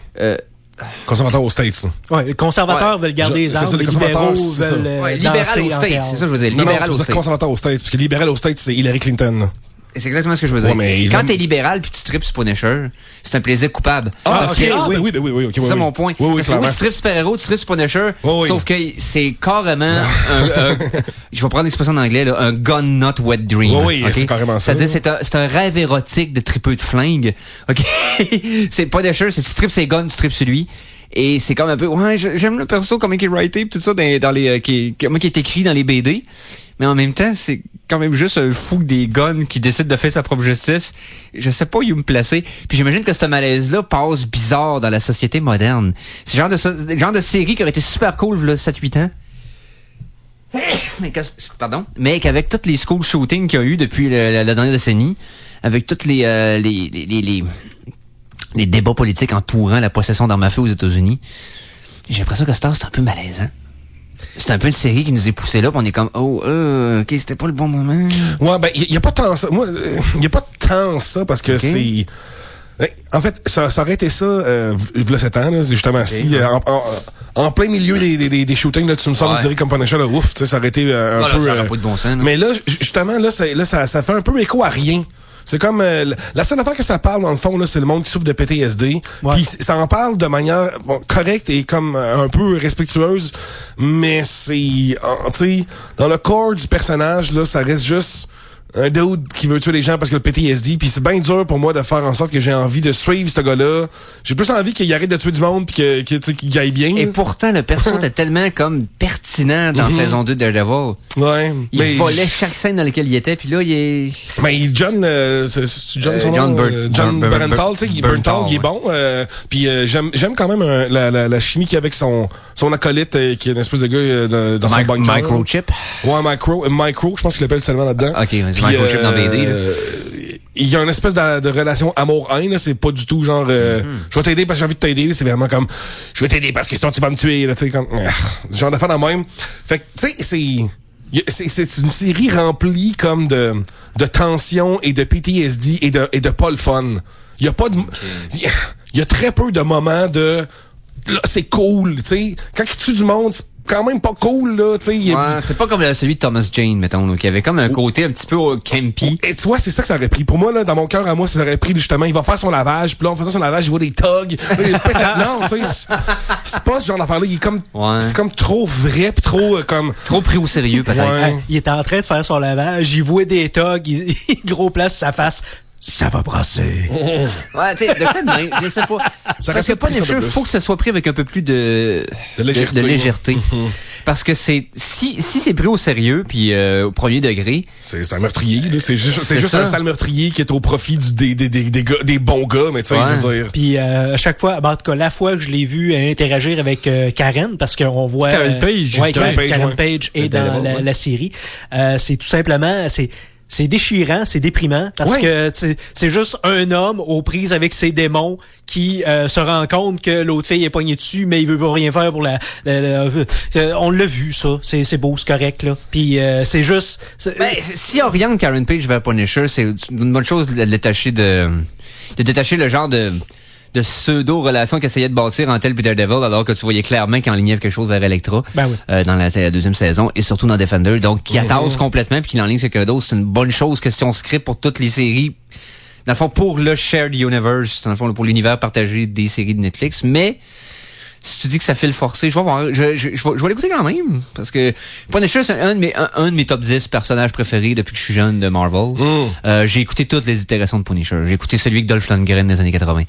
Conservateur aux States. Ouais, les conservateurs veulent garder les armes, les libéraux veulent libéral aux States, c'est ça que je veux dire. Libéral aux States. Conservateur aux States, parce que libéral aux States, c'est Hillary Clinton. C'est exactement ce que je veux dire. Quand t'es libéral puis tu tripes sur Punisher, c'est un plaisir coupable. Oui. C'est ça mon point. Parce que oui, tu tripes super-héros, tu tripes sur Punisher, sauf que c'est carrément je vais prendre l'expression en anglais, là, un gun not wet dream. Oui, c'est carrément ça. C'est-à-dire, c'est un rêve érotique de tripeux de flingue. OK? C'est Punisher, c'est tu tripes ses guns, tu tripes sur lui. Et c'est comme un peu, j'aime le perso, comment il est writé, tout ça, dans les, comment il est écrit dans les BD. Mais en même temps, c'est quand même juste un fou des guns qui décide de faire sa propre justice. Je sais pas où me placer. Puis j'imagine que ce malaise-là passe bizarre dans la société moderne. C'est le genre de série qui aurait été super cool, là, 7-8 ans. Mais qu'avec toutes les school shootings qu'il y a eu depuis la dernière décennie, avec toutes les débats politiques entourant la possession d'armes à feu aux États-Unis, j'ai l'impression que c'est un peu malaisant. C'est un peu une série qui nous est poussée là, pis on est comme, ok, c'était pas le bon moment. Ouais, ben, y a pas tant ça. Moi, y a pas tant ça, parce que c'est... En fait, ça aurait été ça, v'là 7 ans, là, justement, si, en plein milieu des shootings, là, tu me sors une série comme Punisher, là, ouf, tu sais, ça aurait été un peu... ça aurait pas de bon sens, mais là, justement, là, ça fait un peu écho à rien. C'est comme la seule affaire que ça parle dans le fond là, c'est le monde qui souffre de PTSD. Ouais. Puis ça en parle de manière correcte et comme un peu respectueuse, mais c'est tu sais dans le corps du personnage là, ça reste juste un dude qui veut tuer les gens parce que le PTSD, puis c'est bien dur pour moi de faire en sorte que j'ai envie de suivre ce gars-là. J'ai plus envie qu'il arrête de tuer du monde puis qu'il aille bien. Et pourtant, le perso était tellement comme pertinent dans saison 2 de Daredevil. Ouais. Il volait chaque scène dans laquelle il était, puis là, il est... Mais John, c'est John, son John nom? John Bernthal, tu sais, Bernthal, il est bon. Puis j'aime quand même la chimie qu'il y a avec son acolyte, qui est une espèce de gars dans son bunker. Microchip. Ouais, Micro, je pense qu'il l'appelle seulement là-dedans. Ok, c'est Microchip dans BD, là. Il y a une espèce de relation amour-haine, là. C'est pas du tout genre, je vais t'aider parce que j'ai envie de t'aider, là. C'est vraiment comme, je vais t'aider parce que sinon tu vas me tuer, là, tu sais, comme, genre d'affaire de même. Fait que, tu sais, c'est une série remplie comme de tension et de PTSD et de pas le fun. Il y a pas de, il y a très peu de moments de, là, c'est cool, tu sais. Quand il tue du monde, c'est quand même pas cool, là, tu sais. Ouais, c'est pas comme celui de Thomas Jane, mettons, là, qui avait comme un côté un petit peu campy. Et tu vois, c'est ça que ça aurait pris. Pour moi, là, dans mon cœur à moi, ça aurait pris, justement, il va faire son lavage, puis là, en faisant son lavage, il voit des thugs. Non, tu sais, c'est pas ce genre d'affaire-là. Il est comme, c'est comme trop vrai, pis trop, comme... Trop pris au sérieux, peut-être. Ouais. Il était en train de faire son lavage, il voit des thugs, il gros place sa face. Ça va brasser. Ouais, tu sais, de quoi de même, je sais pas. Parce que Punisher, faut que ce soit pris avec un peu plus de légèreté. Parce que si c'est pris au sérieux, puis au premier degré. C'est un meurtrier, là. C'est juste un sale meurtrier qui est au profit des bons gars, mais tu sais, je veux dire. Puis à chaque fois, en tout cas, la fois que je l'ai vu interagir avec Karen, parce qu'on voit... Karen Page. Ouais, Karen Page est dans la série. C'est tout simplement... C'est déchirant, c'est déprimant, parce que c'est juste un homme aux prises avec ses démons qui se rend compte que l'autre fille est poignée dessus, mais il veut pas rien faire pour on l'a vu, ça. C'est beau, c'est correct, là. Puis c'est juste... si on oriente Karen Page vers Punisher, c'est une bonne chose de détacher le genre de pseudo-relation qu'il essayait de bâtir en tel Peter Devil, alors que tu voyais clairement qu'il enlignait quelque chose vers Electra dans la deuxième saison, et surtout dans Defender, donc qui atasse complètement puis qui l'enligne sur quelqu'un d'autre. C'est une bonne chose que si on script pour toutes les séries, dans le fond, pour le shared universe, dans le fond, pour l'univers partagé des séries de Netflix, mais si tu dis que ça fait le forcer, je vais voir, je vais l'écouter quand même, parce que Punisher, c'est un de mes top 10 personnages préférés depuis que je suis jeune de Marvel. J'ai écouté toutes les itérations de Punisher. J'ai écouté celui avec Dolph Lundgren des années 80.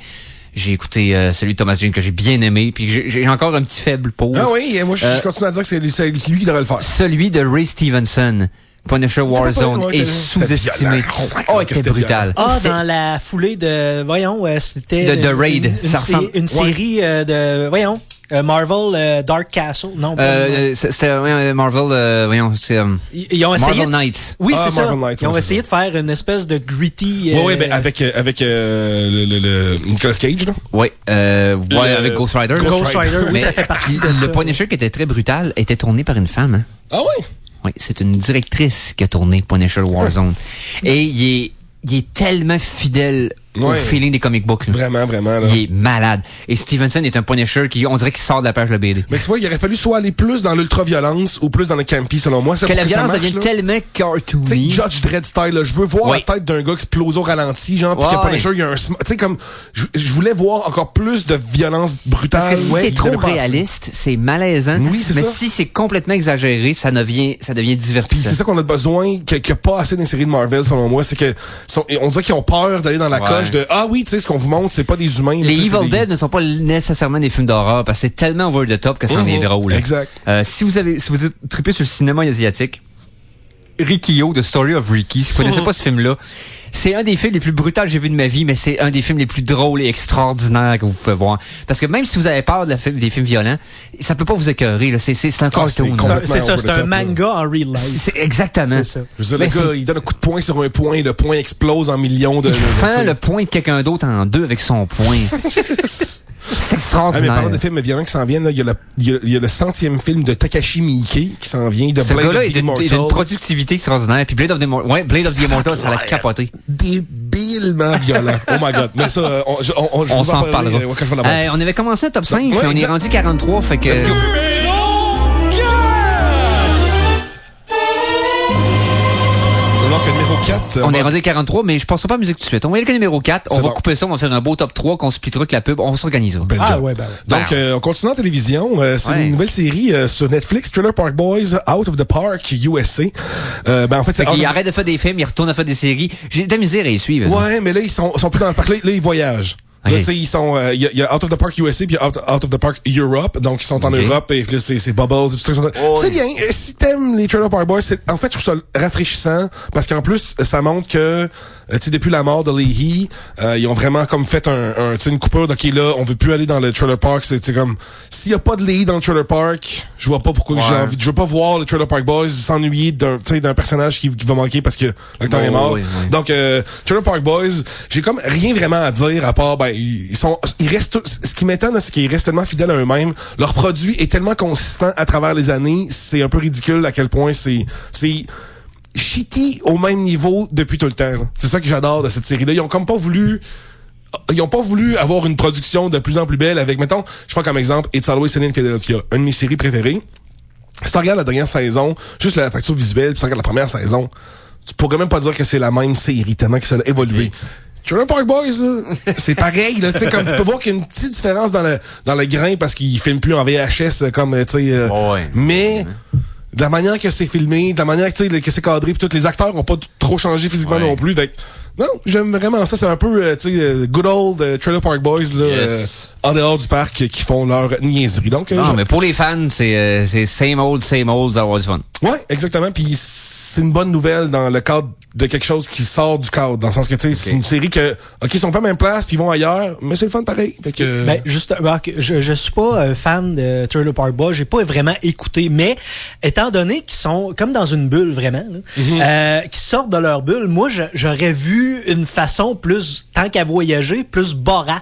J'ai écouté celui de Thomas Jane que j'ai bien aimé, puis j'ai encore un petit faible pour. Ah oui, moi je continue à dire que c'est lui qui devrait le faire. Celui de Ray Stevenson, Punisher Warzone, est sous-estimé. Oh, il était brutal. Dans la foulée de, c'était... De Raid. Une série de, Marvel Dark Castle. Non, c'était Marvel, c'est ils ont essayé Marvel Knights. Oui, c'est ça. Knights, ils ont essayé de faire une espèce de gritty... ben avec le Nicolas Cage, là. Oui, avec Ghost Rider. Ghost Rider, oui, ça fait partie de ça. Le Punisher qui était très brutal était tourné par une femme. Hein? Ah oui? Oui, c'est une directrice qui a tourné Punisher Warzone. Et il est tellement fidèle au feeling des comic books. Là. Vraiment, là. Il est malade. Et Stevenson est un Punisher qui, on dirait qu'il sort de la page de la BD. Mais tu vois, il aurait fallu soit aller plus dans l'ultra-violence ou plus dans le campy, selon moi. Que la violence devienne tellement cartoony. Tu sais, Judge Dredd style, là. Je veux voir la tête d'un gars exploser au ralenti, genre, pis que Punisher, il y a un... Tu sais, comme... Je voulais voir encore plus de violence brutale. Parce que si c'est trop réaliste, c'est malaisant. Oui, c'est ça. Mais si c'est complètement exagéré, ça devient divertissant. Puis c'est ça qu'on a besoin, qu'il n'y a pas assez dans les séries de Marvel, selon moi. C'est que on dirait qu'ils ont peur d'aller dans la coche de oui, tu sais, ce qu'on vous montre, c'est pas des humains. Les Evil Dead ne sont pas nécessairement des films d'horreur parce que c'est tellement over the top que ça en est drôle. Exact. Si vous êtes trippé sur le cinéma asiatique, Riki-Oh, The Story of Ricky, si vous connaissez pas ce film-là, c'est un des films les plus brutaux que j'ai vu de ma vie, mais c'est un des films les plus drôles et extraordinaires que vous pouvez voir. Parce que même si vous avez peur des films violents, ça peut pas vous écœurer, là. C'est un cartoon. C'est ça, c'est un manga en real life. C'est exactement. C'est ça. Je veux dire, le gars, il donne un coup de poing sur un point, le point explose en millions de... Il fend le poing de quelqu'un d'autre en deux avec son poing. C'est extraordinaire. Mais parlant de films violents qui s'en viennent, là, il y a le 100e film de Takashi Miike qui s'en vient, de ce Blade gars-là of the Immortal. Il a une productivité extraordinaire. Puis Blade of the Immortal, ça l'a capoté. Débilement violent. Oh my god. Mais ça, on s'en reparlera. On avait commencé un top 5, puis on est rendu 43, fait que... Numéro 4! numéro 4. On est rendu à 43, mais je passerai pas à la musique tout de suite. On va y aller avec le numéro 4. On va couper ça, on va faire un beau top 3 qu'on splittera avec la pub. On s'organisera. Ouais. Donc, on continue en télévision. C'est une nouvelle série sur Netflix, Trailer Park Boys, Out of the Park, USA. En fait, c'est... Il arrête de faire des films, il retourne à faire des séries. J'ai de la misère à y suivre. Ouais, mais là, ils sont plus dans le parc. Là, ils voyagent. Là, tu sais, ils sont, il y a Out of the Park USA puis Out of the Park Europe. Donc, ils sont en Europe et là, c'est Bubbles. C'est bien. Si t'aimes les Trailer Park Boys, en fait, je trouve ça rafraîchissant parce qu'en plus, ça montre que, tu sais, depuis la mort de Leahy, ils ont vraiment comme fait une coupure. Donc, là, on veut plus aller dans le Trailer Park. C'est comme, s'il y a pas de Leahy dans le Trailer Park, je vois pas pourquoi j'ai envie. Je veux pas voir le Trailer Park Boys s'ennuyer d'un personnage qui va manquer parce que l'acteur est mort. Donc, Trailer Park Boys, j'ai comme rien vraiment à dire à part, ils restent, ce qui m'étonne, c'est qu'ils restent tellement fidèles à eux-mêmes. Leur produit est tellement consistant à travers les années, c'est un peu ridicule à quel point c'est shitty au même niveau depuis tout le temps. Là. C'est ça que j'adore de cette série-là. Ils ont pas voulu avoir une production de plus en plus belle avec, mettons, je prends comme exemple It's Always Sunny in Philadelphia, une de mes séries préférées. Si tu regardes la dernière saison, juste la facture visuelle, puis tu regardes la première saison, tu pourrais même pas dire que c'est la même série tellement que ça a évolué. Trailer Park Boys, là, c'est pareil, là, tu sais, comme tu peux voir qu'il y a une petite différence dans le grain parce qu'ils filment plus en VHS, comme, tu sais, mais de la manière que c'est filmé, de la manière que c'est cadré, puis tous les acteurs ont pas trop changé physiquement non plus, donc, non, j'aime vraiment ça, c'est un peu, tu sais, good old Trailer Park Boys, là, en dehors du parc, qui font leur niaiserie, donc. Non, mais pour les fans, c'est same old, ça va avoir du fun. Ouais, exactement, puis c'est une bonne nouvelle dans le cadre de quelque chose qui sort du cadre, dans le sens que, tu sais, c'est une série que, ils sont pas à la même place, puis ils vont ailleurs, mais c'est le fun pareil. Fait que... justement, je suis pas fan de Trailer Park Boys, j'ai pas vraiment écouté, mais étant donné qu'ils sont comme dans une bulle vraiment, là, qui sortent de leur bulle, moi, j'aurais vu une façon plus, tant qu'à voyager, plus Borat.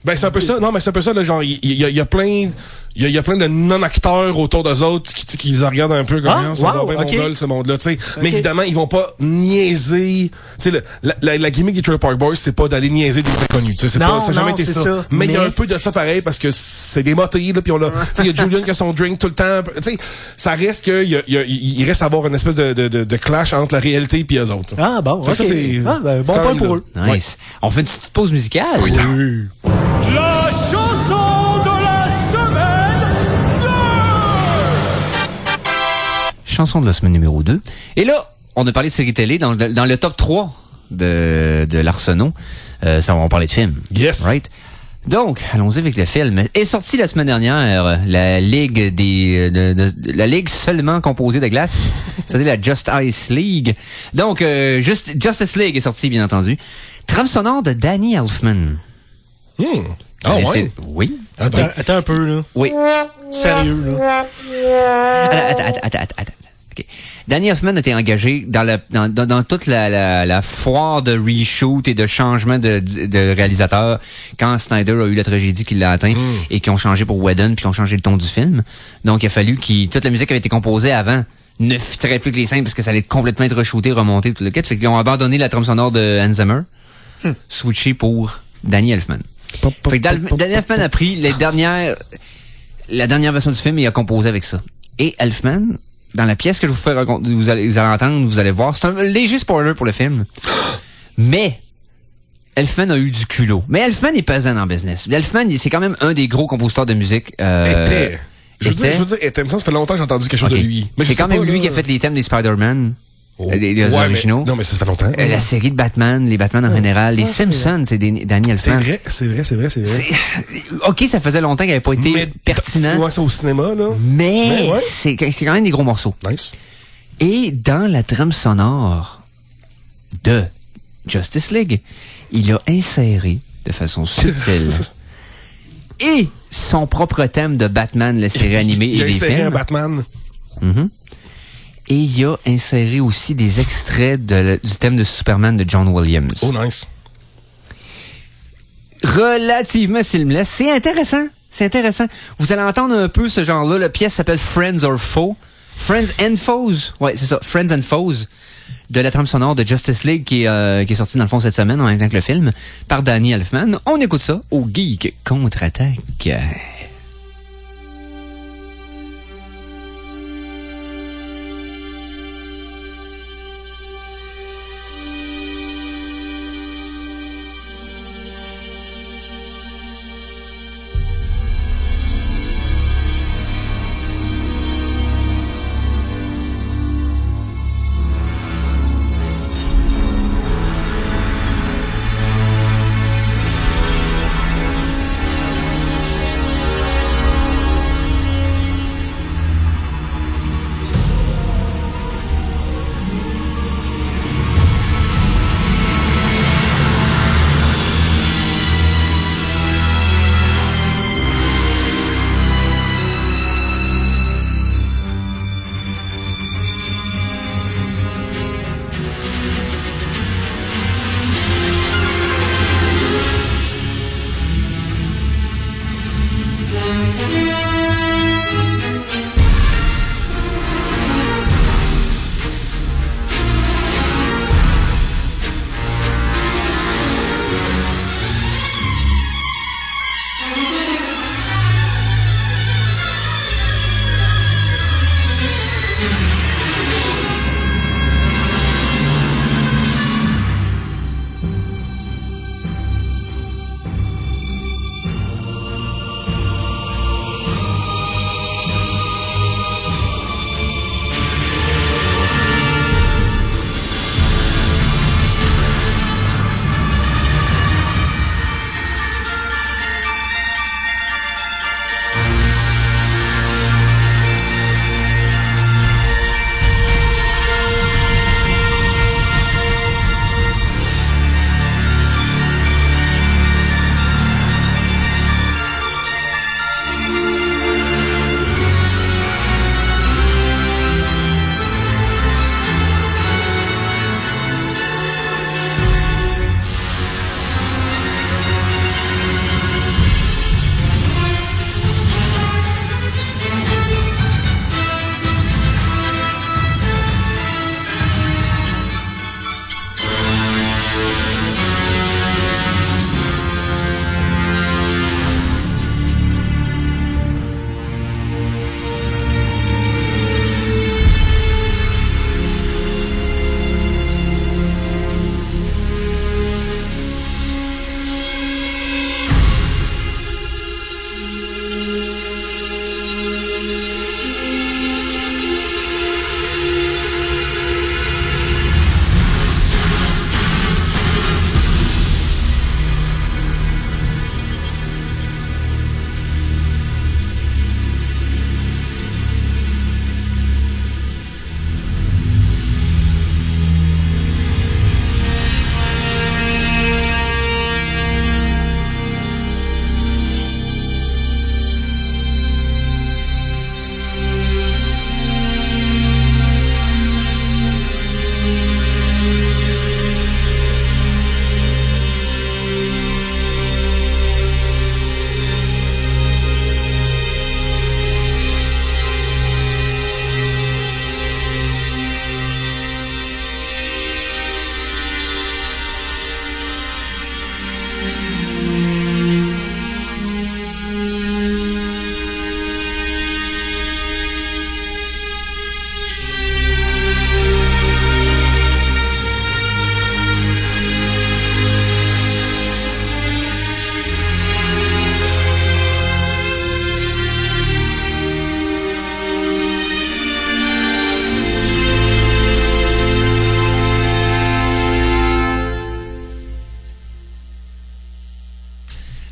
C'est un peu ça. Non, mais c'est un peu ça, là, genre, il y a plein de non-acteurs autour d'eux autres qui les regardent un peu comme ça va bien mongol, ce monde-là, tu sais. Mais évidemment, ils vont pas niaiser. Tu sais, la gimmick des Trailer Park Boys, c'est pas d'aller niaiser des très connus. Tu sais, ça n'a jamais été ça. Mais il y a un peu de ça pareil parce que c'est des motés, là, puis on a, tu sais, il y a Julian qui a son drink tout le temps. Tu sais, ça reste que, il reste à avoir une espèce de clash entre la réalité et eux autres. Ah, bon, ok. Ça, c'est, bon point pour eux. Nice. Ouais. On fait une petite pause musicale. Oui. La chanson de la semaine 2! Chanson de la semaine numéro 2. Et là, on a parlé de séries télé dans le top 3 de l'Arsenault. Ça, on va parler de films. Yes. Right? Donc, allons-y avec le film. Est sorti la semaine dernière la Ligue la Ligue seulement composée de glace. C'est-à-dire la Justice League. Donc, Justice League est sorti, bien entendu. Trame sonore de Danny Elfman. Ah ouais? Oui. Attends un peu, là. Oui. Sérieux, là. Attends. Okay. Danny Elfman a été engagé dans toute la foire de reshoot et de changement de réalisateur quand Snyder a eu la tragédie qui l'a atteint et qui ont changé pour Whedon puis qui ont changé le ton du film. Donc, il a fallu toute la musique avait été composée avant ne fitterait plus que les scènes parce que ça allait complètement être re-shooté, remonté, tout le kit. Fait qu'ils ont abandonné la trame sonore de Hans Zimmer, switché pour Danny Elfman. Fait que Danny Elfman a pris la dernière version du film et a composé avec ça. Et Elfman, dans la pièce que je vous fais raconter, vous allez entendre, vous allez voir, c'est un léger spoiler pour le film. Mais Elfman a eu du culot. Mais Elfman est pesant dans le business. Elfman, c'est quand même un des gros compositeurs de musique. Je veux dire, ça fait longtemps que j'ai entendu quelque chose de lui. Mais c'est quand même lui qui a fait les thèmes des Spider-Man. Les originaux. Non, mais ça fait longtemps. La série de Batman, les Batman en général, les Simpsons, c'est Danny Elfman. C'est vrai. OK, ça faisait longtemps qu'il n'avait pas été pertinent. Ouais, ça au cinéma, là. Mais c'est quand même des gros morceaux. Nice. Et dans la trame sonore de Justice League, il a inséré de façon subtile et son propre thème de Batman, la série animée et les films. Il a inséré un Batman. Et il a inséré aussi des extraits du thème de Superman de John Williams. Oh, nice. Relativement seamless. C'est intéressant. Vous allez entendre un peu ce genre-là. La pièce s'appelle Friends or Foes. Friends and Foes. Ouais, c'est ça. Friends and Foes. De la trame sonore de Justice League qui est sortie dans le fond cette semaine en même temps que le film. Par Danny Elfman. On écoute ça au Geek Contre-Attaque.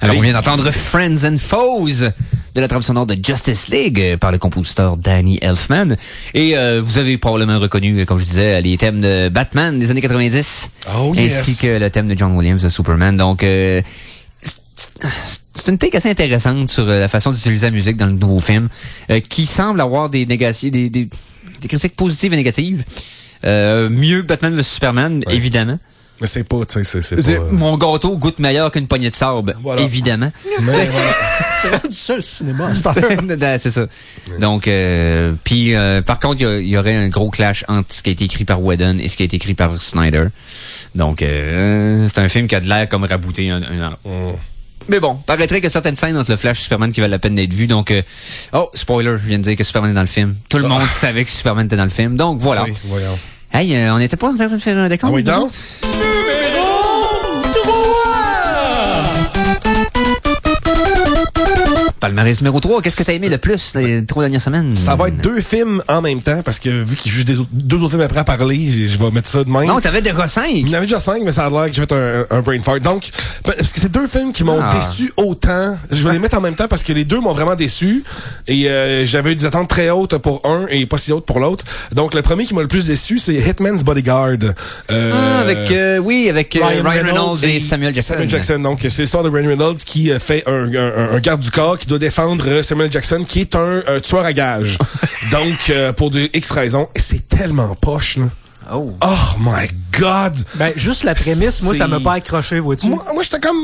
Alors, on vient d'entendre Friends and Foes de la trame sonore de Justice League par le compositeur Danny Elfman. Et vous avez probablement reconnu, comme je disais, les thèmes de Batman des années 90, ainsi que le thème de John Williams de Superman. Donc, c'est une take assez intéressante sur la façon d'utiliser la musique dans le nouveau film, qui semble avoir des critiques positives et négatives. Mieux que Batman vs Superman, évidemment. Mais c'est pas, tu sais, c'est pas... Mon gâteau goûte meilleur qu'une poignée de sable, évidemment. Mais voilà. C'est vraiment du seul cinéma. C'est ça. Donc, par contre, il y aurait un gros clash entre ce qui a été écrit par Whedon et ce qui a été écrit par Snyder. Donc, c'est un film qui a de l'air comme rabouté un an. Mais bon, paraîtrait que certaines scènes entre le Flash et Superman qui valent la peine d'être vues. Donc, spoiler, je viens de dire que Superman est dans le film. Tout le monde savait que Superman était dans le film. Donc, voilà. Voyons. Hey, on n'était pas en train de faire un décompte? Ah oui, donc? Numéro 3! Palmarès numéro 3, qu'est-ce que t'as aimé le plus les 3 dernières semaines? Ça va être 2 films en même temps, parce que vu qu'il y a juste 2 autres films après à parler, je vais mettre ça de même. Non, t'avais déjà 5. Il y en avait déjà 5, mais ça a l'air que j'ai fait un brain fart. Donc, parce que c'est 2 films qui m'ont déçu autant. Je vais les mettre en même temps parce que les 2 m'ont vraiment déçu. Et j'avais eu des attentes très hautes pour un et pas si hautes pour l'autre. Donc, le premier qui m'a le plus déçu, c'est Hitman's Bodyguard. Avec Ryan Reynolds et Samuel Jackson. Donc, c'est l'histoire de Ryan Reynolds qui fait un garde du corps qui doit défendre Samuel Jackson, qui est un tueur à gages. Donc, pour de X raisons. Et c'est tellement poche, là. Oh my God! Ben, juste la prémisse, moi, ça m'a pas accroché, vois-tu? Moi, j'étais comme...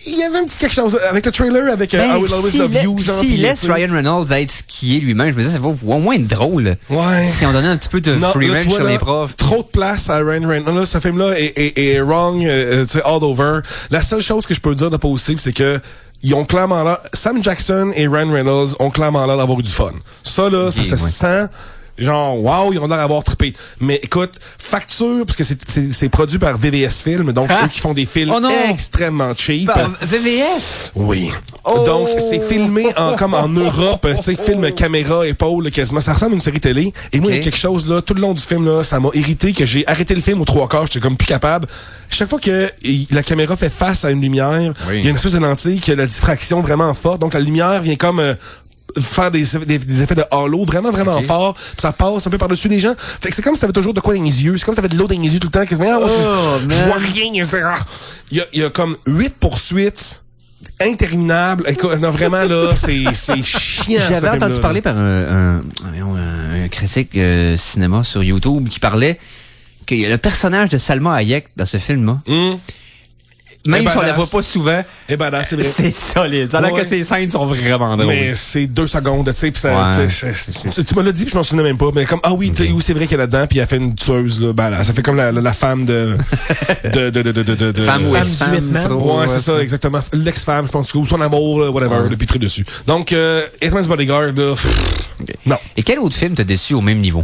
Il y avait un petit quelque chose avec le trailer, avec I Will Always Love You, genre. S'il laisse Ryan Reynolds être ce qui est lui-même, je me disais, ça va au moins être drôle. Ouais. Si on donnait un petit peu de free range sur les profs. Trop de place à Ryan Reynolds. Là, ce film-là est wrong, tu sais, all over. La seule chose que je peux dire de positif, c'est que ils ont clairement l'air... Sam Jackson et Ryan Reynolds ont clairement l'air d'avoir eu du fun. Ça, là, ça se sent... Genre, wow, ils ont l'air d'avoir trippé. Mais écoute, facture, parce que c'est produit par VVS Film, donc eux qui font des films extrêmement cheap. Par VVS? Oui. Donc, c'est filmé comme en Europe, tu sais, film caméra, épaule, quasiment. Ça ressemble à une série télé. Et moi, il y a quelque chose, là, tout le long du film, là, ça m'a irrité que j'ai arrêté le film aux 3/4, j'étais comme plus capable. Chaque fois que la caméra fait face à une lumière, il y a une espèce de lentille qui a la diffraction vraiment forte. Donc, la lumière vient comme... faire des effets de halo vraiment fort, pis ça passe un peu par-dessus les gens. Fait que c'est comme si t'avais toujours de quoi dans les yeux, c'est comme si t'avais de l'eau dans les yeux tout le temps. Je vois rien. Il y a comme 8 poursuites interminables. Écoute, non, vraiment là, c'est chiant. J'avais entendu parler par un critique cinéma sur YouTube qui parlait qu'il y a le personnage de Salma Hayek dans ce film-là. Même si on la voit pas souvent, c'est vrai. C'est solide. Ça a l'air que ces scènes sont vraiment drôles. Mais c'est 2 secondes, tu sais, pis ça, tu me l'as dit, pis je m'en souvenais même pas, mais comme, oui, tu sais, c'est vrai qu'elle est là-dedans, pis elle fait une tueuse, là, ben, là, ça fait comme la femme de femme ou ex-femme. Ouais, c'est ça, exactement. L'ex-femme, je pense, ou son amour, là, whatever, depuis très dessus. Donc, Hitman's Bodyguard, là, non. Et quel autre film t'a déçu au même niveau?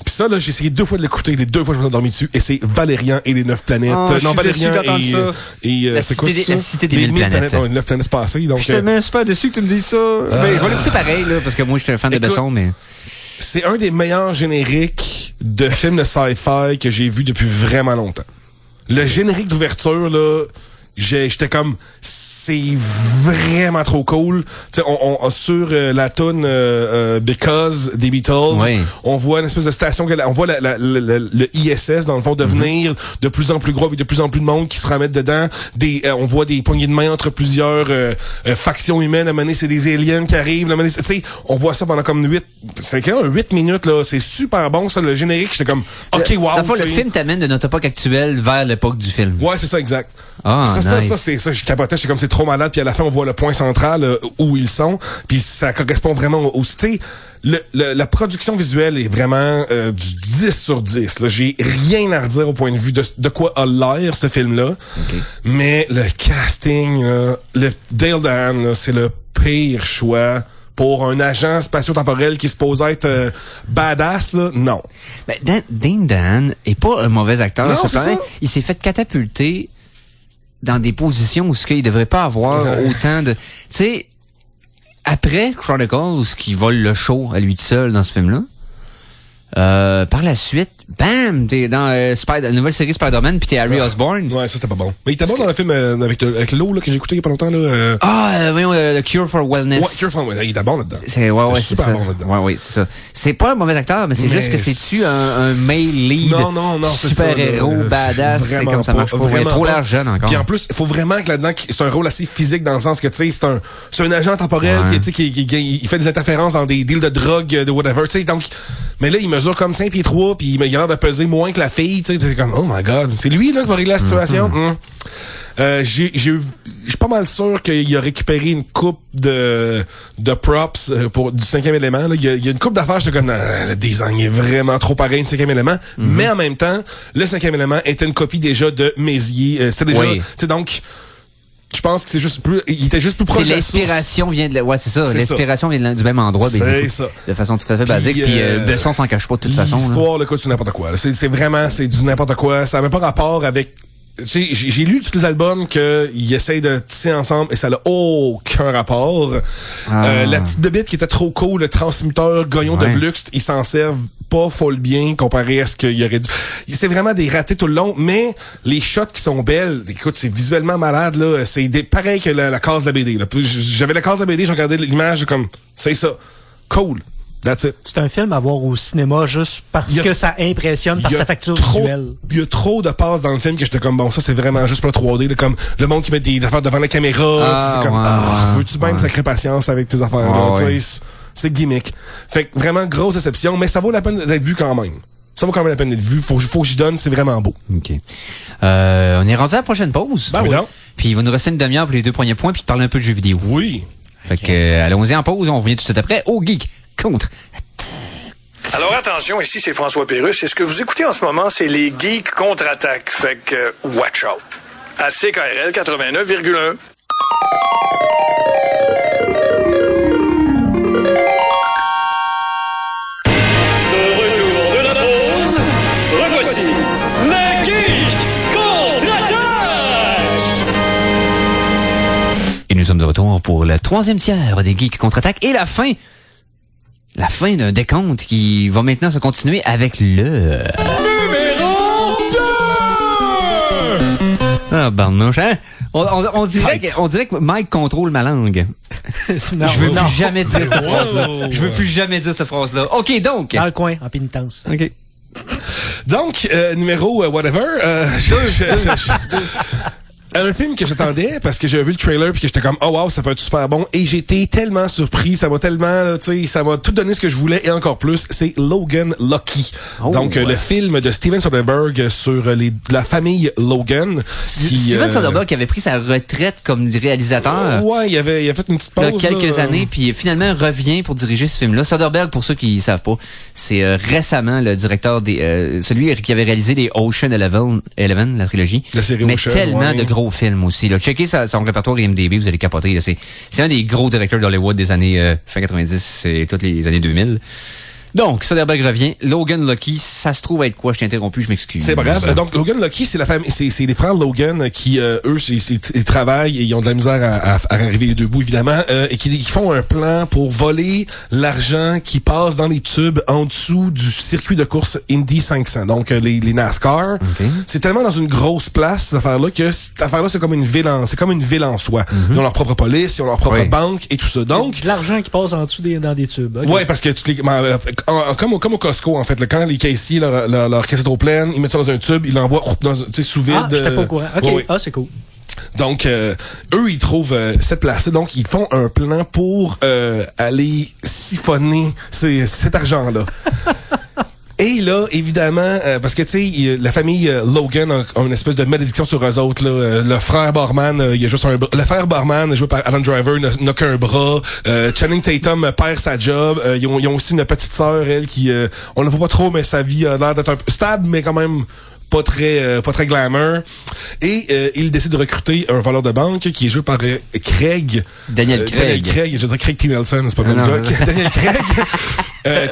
Pis ça, là, j'ai essayé 2 fois de l'écouter, les 2 fois je me suis endormi dessus, et c'est Valérian et les 9 planètes. Non, Valérian et c'est quoi la cité des 1000 planètes. Les 9 planètes passées, donc. Je suis tellement super déçu que tu me dises ça. Mais je vais l'écouter pareil, là, parce que moi, je suis un fan de Besson, mais... C'est un des meilleurs génériques de films de sci-fi que j'ai vu depuis vraiment longtemps. Le générique d'ouverture, là, j'étais comme... C'est vraiment trop cool. Tu sais, on sur la tune Because des Beatles, on voit une espèce de station, on voit le ISS dans le fond devenir de plus en plus gros avec de plus en plus de monde qui se remettent dedans. On voit des poignées de main entre plusieurs factions humaines. À un moment donné, c'est des aliens qui arrivent. Tu sais, on voit ça pendant comme 8 minutes là. C'est super bon ça, le générique. J'étais comme OK, wow. Le film t'amène de notre époque actuelle vers l'époque du film. Ouais, c'est ça, exact. Nice. Ça, je capotais, c'est comme c'est trop malade, puis à la fin on voit le point central où ils sont, puis ça correspond vraiment aussi. Tu sais, la production visuelle est vraiment du 10 sur 10. Là, j'ai rien à redire au point de vue de quoi a l'air ce film-là, mais le casting, là, le Dale Dan, c'est le pire choix. Pour un agent spatio-temporel qui est supposé être badass, là, non. Ben, Dane Dan est pas un mauvais acteur. Non, c'est ça. Il s'est fait catapulter dans des positions où il devrait pas avoir autant de... Tu sais, après Chronicles, qui vole le show à lui tout seul dans ce film-là, par la suite, bam, t'es dans la nouvelle série Spider-Man, puis t'es Harry Osborn. Ouais, ça c'était pas bon. Mais il était bon dans le film avec l'eau là, que j'ai écouté il y a pas longtemps. Là, voyons, The Cure for Wellness. Ouais, Cure for Wellness, il était bon là-dedans. C'est super ça. bon là-dedans. Ouais, c'est ça. C'est pas un mauvais acteur, mais c'est juste que c'est-tu un male lead? Non, c'est ça. Super-héros, badass, c'est comme ça marche pas. Il a trop l'air jeune encore. Puis en plus, il faut vraiment que là-dedans, c'est un rôle assez physique dans le sens que, tu sais, c'est un agent temporel qui fait des interférences dans des deals de drogue, de whatever, tu sais, donc, mais là, il mesure comme 5 pieds 3, puis il a l'air de peser moins que la fille, tu sais, c'est comme, oh my god, c'est lui, là, qui va régler la situation. Je suis pas mal sûr qu'il a récupéré une coupe de props pour du 5e élément. Là. Il y a une coupe d'affaires, j'étais comme, le design est vraiment trop pareil du 5e élément. Mais en même temps, le 5e élément était une copie déjà de Mézières. C'était déjà, tu sais, donc, je pense que c'est juste plus, il était juste plus proche de la source. L'inspiration vient de, ouais, c'est ça. L'inspiration vient du même endroit, c'est ça. De façon tout à fait basique. Puis, Besson s'en cache pas de toute façon. L'histoire, le coup, c'est n'importe quoi. C'est vraiment, c'est du n'importe quoi. Ça n'a même pas rapport avec, j'ai lu tous les albums qu'ils essayent de tisser ensemble et ça n'a aucun rapport. La petite bébite qui était trop cool, le transmuteur Goyon de Blux, ils s'en servent pas full bien comparé à ce qu'il y aurait dû. C'est vraiment des ratés tout le long, mais les shots qui sont belles, écoute, c'est visuellement malade, là. C'est pareil que la case de la BD, là. J'avais la case de la BD, j'ai regardé l'image comme, c'est ça. Cool. That's it. C'est un film à voir au cinéma juste parce que ça impressionne par sa facture visuelle. Il y a trop de passes dans le film que j'étais comme, bon, ça c'est vraiment juste pour le 3D, là, comme le monde qui met des affaires devant la caméra, c'est comme, veux-tu même sacrer patience avec tes affaires là, tu sais, c'est gimmick. Fait que vraiment grosse déception, mais ça vaut la peine d'être vu quand même. Ça vaut quand même la peine d'être vu. Faut que j'y donne, c'est vraiment beau. OK. On est rendu à la prochaine pause. Oui. Puis il va nous rester une demi-heure pour les 2 premiers points puis de parler un peu de jeux vidéo. Oui. Fait que allons-y en pause, on revient tout de suite après au Geek contre. Alors attention, ici c'est François Pérusse et ce que vous écoutez en ce moment, c'est les Geeks contre-attaque. Fait que watch out. À CKRL 89,1. Et nous sommes de retour pour le 3e tiers des Geeks contre-attaque et la fin d'un décompte qui va maintenant se continuer avec le... Numéro 2! Ah, barnouche, hein? On dirait que Mike contrôle ma langue. Non, je veux plus jamais dire cette phrase-là. Je veux plus jamais dire cette phrase-là. OK, donc... Dans le coin, en pénitence. OK. Donc, numéro whatever, un film que j'attendais parce que j'avais vu le trailer puis que j'étais comme, oh wow, ça peut être super bon, et j'étais tellement surpris, ça m'a tellement, tu sais, ça m'a tout donné ce que je voulais et encore plus, c'est Logan Lucky. Donc le film de Steven Soderbergh sur la famille Logan. Steven Soderbergh qui avait pris sa retraite comme réalisateur. Ouais, il a fait une petite pause. Il y a quelques années, puis finalement revient pour diriger ce film-là. Soderbergh, pour ceux qui savent pas, c'est récemment le directeur des celui qui avait réalisé les Ocean Eleven, la trilogie. La série mais Ocean, tellement de gros film aussi. Là. Checkez son répertoire IMDb, vous allez capoter. Là. C'est un des gros directeurs d'Hollywood des années fin 90 et toutes les années 2000. Donc, Soderbergh revient. Logan Lucky, ça se trouve être quoi? Je t'ai interrompu, je m'excuse. C'est pas grave. Donc, Logan Lucky, c'est la famille, c'est les frères Logan qui, eux, ils travaillent et ils ont de la misère à arriver les deux bouts, évidemment, et qui font un plan pour voler l'argent qui passe dans les tubes en dessous du circuit de course Indy 500. Donc, les NASCAR. Okay. C'est tellement dans une grosse place, cette affaire-là, que cette affaire-là, c'est comme une ville en soi. Ils ont leur propre police, ils ont leur propre banque et tout ça. Donc. De l'argent qui passe en dessous dans des tubes. Okay. Ouais, parce que comme au Costco, en fait, là, quand les caissiers, leur caisse est trop pleine, ils mettent ça dans un tube, ils l'envoient sous vide. Ah, j'étais pas au courant. OK, ouais. Ah, c'est cool. Donc, eux, ils trouvent cette place-là. Donc, ils font un plan pour aller siphonner cet argent-là. Et là, évidemment, parce que, tu sais, la famille Logan a une espèce de malédiction sur eux autres. Là. Le frère Barman, il a juste un bras. Le frère Barman, joué par Alan Driver, n'a qu'un bras. Channing Tatum perd sa job. Ils ont aussi une petite sœur, elle, qui... on la voit pas trop, mais sa vie a l'air d'être un peu stable, mais quand même pas très glamour. Et il décide de recruter un voleur de banque qui est joué par Daniel Craig. Je dirais Craig T. Nelson, c'est pas le même gars. Daniel Craig,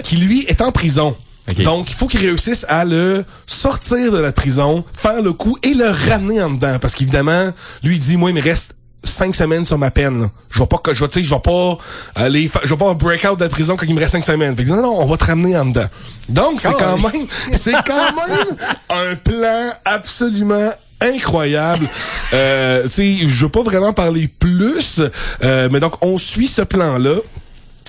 qui, lui, est en prison. Okay. Donc, il faut qu'il réussisse à le sortir de la prison, faire le coup et le ramener en dedans. Parce qu'évidemment, lui, il dit, moi, il me reste 5 semaines sur ma peine. Là. Je vais pas un break-out de la prison quand il me reste 5 semaines. Fait que non, on va te ramener en dedans. Donc, c'est quand même un plan absolument incroyable. Je veux pas vraiment parler plus, mais donc, on suit ce plan-là.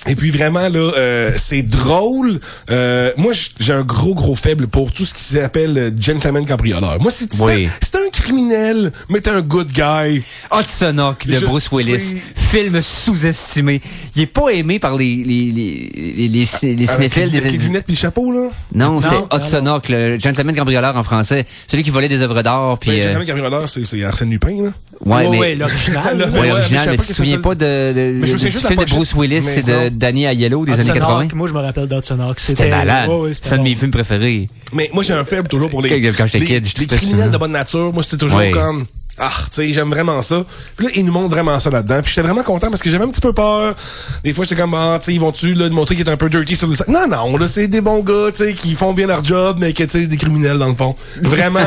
Et puis vraiment là, c'est drôle. Moi, j'ai un gros faible pour tout ce qui s'appelle gentleman cambrioleur. Moi, c'est un criminel, mais t'es un good guy. Hudson Hawk de Bruce Willis, film sous-estimé. Il est pas aimé par les cinéphiles des les lunettes puis le chapeau là. Non, c'était Hudson Hawk, le gentleman cambrioleur en français, celui qui volait des œuvres d'art. Puis gentleman cambrioleur, c'est Arsène Lupin là. Ouais, l'original. L'original, mais tu te souviens pas du film de Bruce Willis, c'est de Danny Aiello des années 80. Moi, je me rappelle d'Hudson Hawk. C'était malade. C'est un de mes films préférés. Mais moi, j'ai un faible toujours pour les criminels de bonne nature. Moi, c'était toujours comme... tu sais, j'aime vraiment ça. Puis là, ils nous montrent vraiment ça là-dedans. Puis j'étais vraiment content parce que j'avais un petit peu peur. Des fois, j'étais comme, tu sais, ils vont-tu là montrer qu'ils est un peu dirty sur le site? Non, là, c'est des bons gars, tu sais, qui font bien leur job, mais que, tu sais, des criminels, dans le fond. Vraiment...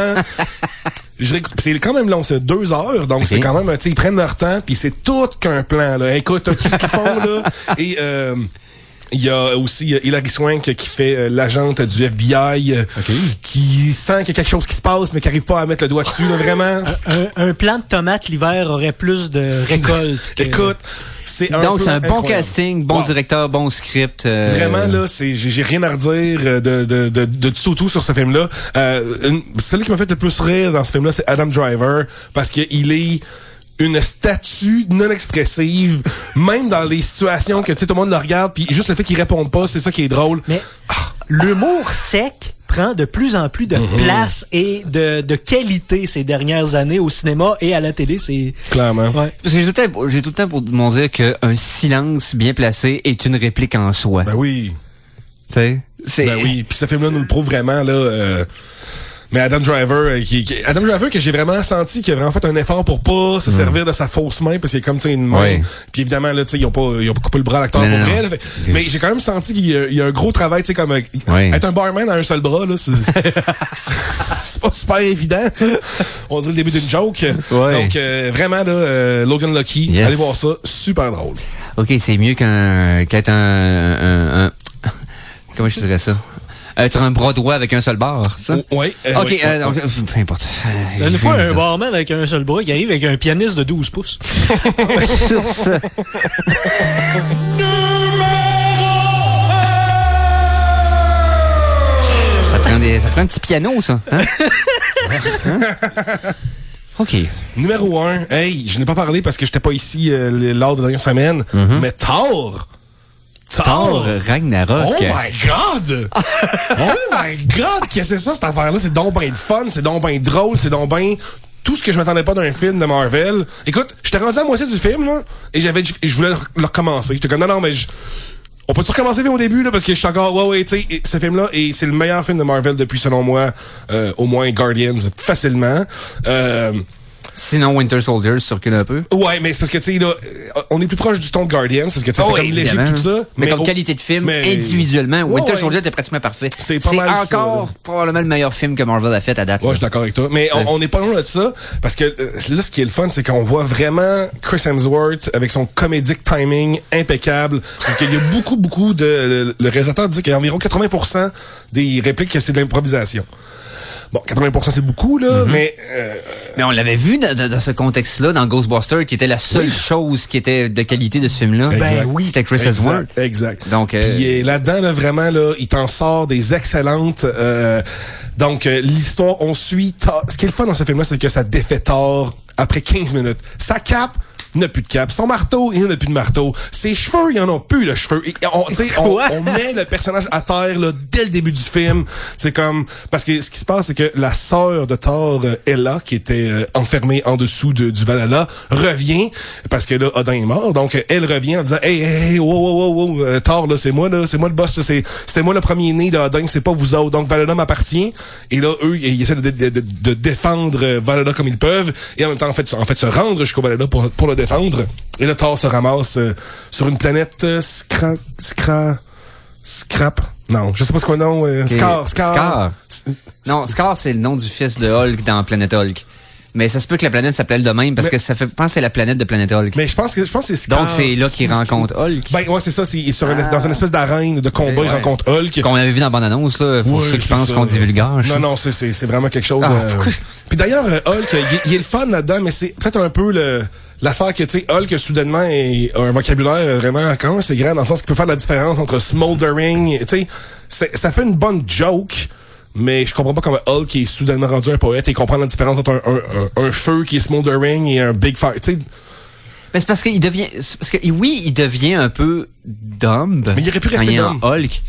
c'est quand même long, c'est 2 heures, donc c'est quand même, tu sais, ils prennent leur temps, puis c'est tout qu'un plan, là. Écoute, tout ce qu'ils font, là. Et, il y a aussi Hilary Swank qui fait l'agente du FBI qui sent qu'il y a quelque chose qui se passe mais qui arrive pas à mettre le doigt dessus là, vraiment. Un plant de tomates l'hiver aurait plus de récolte. Écoute, c'est un bon casting, bon directeur, bon script. Vraiment là, j'ai rien à redire de tout sur ce film-là. Celui qui m'a fait le plus rire dans ce film-là, c'est Adam Driver parce que il est une statue non expressive, même dans les situations que tu sais tout le monde le regarde, puis juste le fait qu'il réponde pas, c'est ça qui est drôle. Mais l'humour sec prend de plus en plus de place et de qualité ces dernières années au cinéma et à la télé, c'est clairement. Ouais. Parce que j'ai tout le temps pour m'en dire qu'un silence bien placé est une réplique en soi. Ben oui. Tu sais, ben oui, puis ce film-là nous le prouve vraiment là. Mais Adam Driver, Adam Driver que j'ai vraiment senti qu'il a vraiment fait un effort pour pas se servir de sa fausse main parce qu'il y a comme tu sais une main. Ouais. Puis évidemment là, tu sais ils ont pas coupé le bras à l'acteur pour vrai. Là, mais j'ai quand même senti qu'il y a un gros travail, tu sais comme être un barman à un seul bras là, c'est pas super évident. T'sais. On dirait le début d'une joke. Ouais. Donc vraiment là, Logan Lucky, allez voir ça, super drôle. Ok, c'est mieux qu'être un comment je dirais ça? Être un bras droit avec un seul bar, ça? Oui. OK, donc, peu importe. Une fois, un barman avec un seul bras qui arrive avec un pianiste de 12 pouces. Sur ça. Ça prend un petit piano, ça. Hein? OK. Numéro 1. Hey, je n'ai pas parlé parce que j'étais pas ici lors de la dernière semaine, mais Thor, Ragnarok. Oh my God! Oh my God! Qu'est-ce que c'est ça, cette affaire-là? C'est donc ben de fun, c'est donc ben drôle, c'est donc ben tout ce que je m'attendais pas d'un film de Marvel. Écoute, j'étais rendu à la moitié du film, là, et je voulais le recommencer. J'étais comme, non, mais on peut-tu recommencer au début, là, parce que je suis encore, tu sais, ce film-là, et c'est le meilleur film de Marvel depuis, selon moi, au moins Guardians, facilement. Sinon, Winter Soldier circule un peu. Ouais, mais c'est parce que, tu sais, là, on est plus proche du ton de Guardians, parce que, tu sais, c'est comme léger tout ça. Mais comme qualité de film, individuellement, Winter Soldier était pratiquement parfait. C'est pas mal encore probablement le meilleur film que Marvel a fait à date. Ouais, je suis d'accord avec toi. Mais on n'est pas loin de ça, parce que là, ce qui est le fun, c'est qu'on voit vraiment Chris Hemsworth avec son comédique timing impeccable. Parce qu'il y a beaucoup de... Le réalisateur dit qu'il y a environ 80% des répliques que c'est de l'improvisation. Bon, 80% c'est beaucoup, là, mais on l'avait vu dans ce contexte-là, dans Ghostbusters, qui était la seule chose qui était de qualité de ce film-là. Ben oui, c'était Chris Hemsworth. Exact. Donc, puis là-dedans, là, vraiment, là, il t'en sort des excellentes... donc, l'histoire, on suit... Ce qui est le fun dans ce film-là, c'est que ça défait Thor après 15 minutes. Ça cape... Il n'a plus de cap. Son marteau, il n'a plus de marteau. Ses cheveux, il en a plus, le cheveu. On met le personnage à terre là, dès le début du film. C'est comme... Parce que ce qui se passe, c'est que la sœur de Thor, Ella, qui était enfermée en dessous du Valhalla, revient, parce que là, Odin est mort. Donc, elle revient en disant « Hey, wow, Thor, là, c'est moi le boss. C'est moi le premier-né d'Odin, c'est pas vous autres. Donc, Valhalla m'appartient. » Et là, eux, ils essaient de défendre Valhalla comme ils peuvent. Et en même temps, en fait se rendre jusqu'au Valhalla pour le défendre. Et là, Thor se ramasse sur une planète Scrap. Non, je sais pas ce qu'on nom. Scar. Non, Scar, c'est le nom du fils de Hulk dans Planète Hulk. Mais ça se peut que la planète s'appelle de même parce que ça fait penser à la planète de Planète Hulk. Mais je pense que c'est Scar. Donc c'est là qu'il rencontre Hulk. Ben ouais, c'est ça, c'est dans une espèce d'arène de combat, il rencontre Hulk. Qu'on avait vu dans la bande-annonce, là, pour ceux qui pensent qu'on divulgage. Non, c'est vraiment quelque chose. Puis d'ailleurs, Hulk, il est le fun là-dedans, mais c'est peut-être un peu l'affaire que, tu sais, Hulk, soudainement, a un vocabulaire vraiment quand c'est grand, dans le sens qu'il peut faire la différence entre smoldering, tu sais, ça fait une bonne joke, mais je comprends pas comment Hulk est soudainement rendu un poète et comprend la différence entre un feu qui est smoldering et un big fire, tu sais. Mais c'est parce qu'il devient, il devient un peu dumb. Mais il aurait pu rester dumb. Hulk.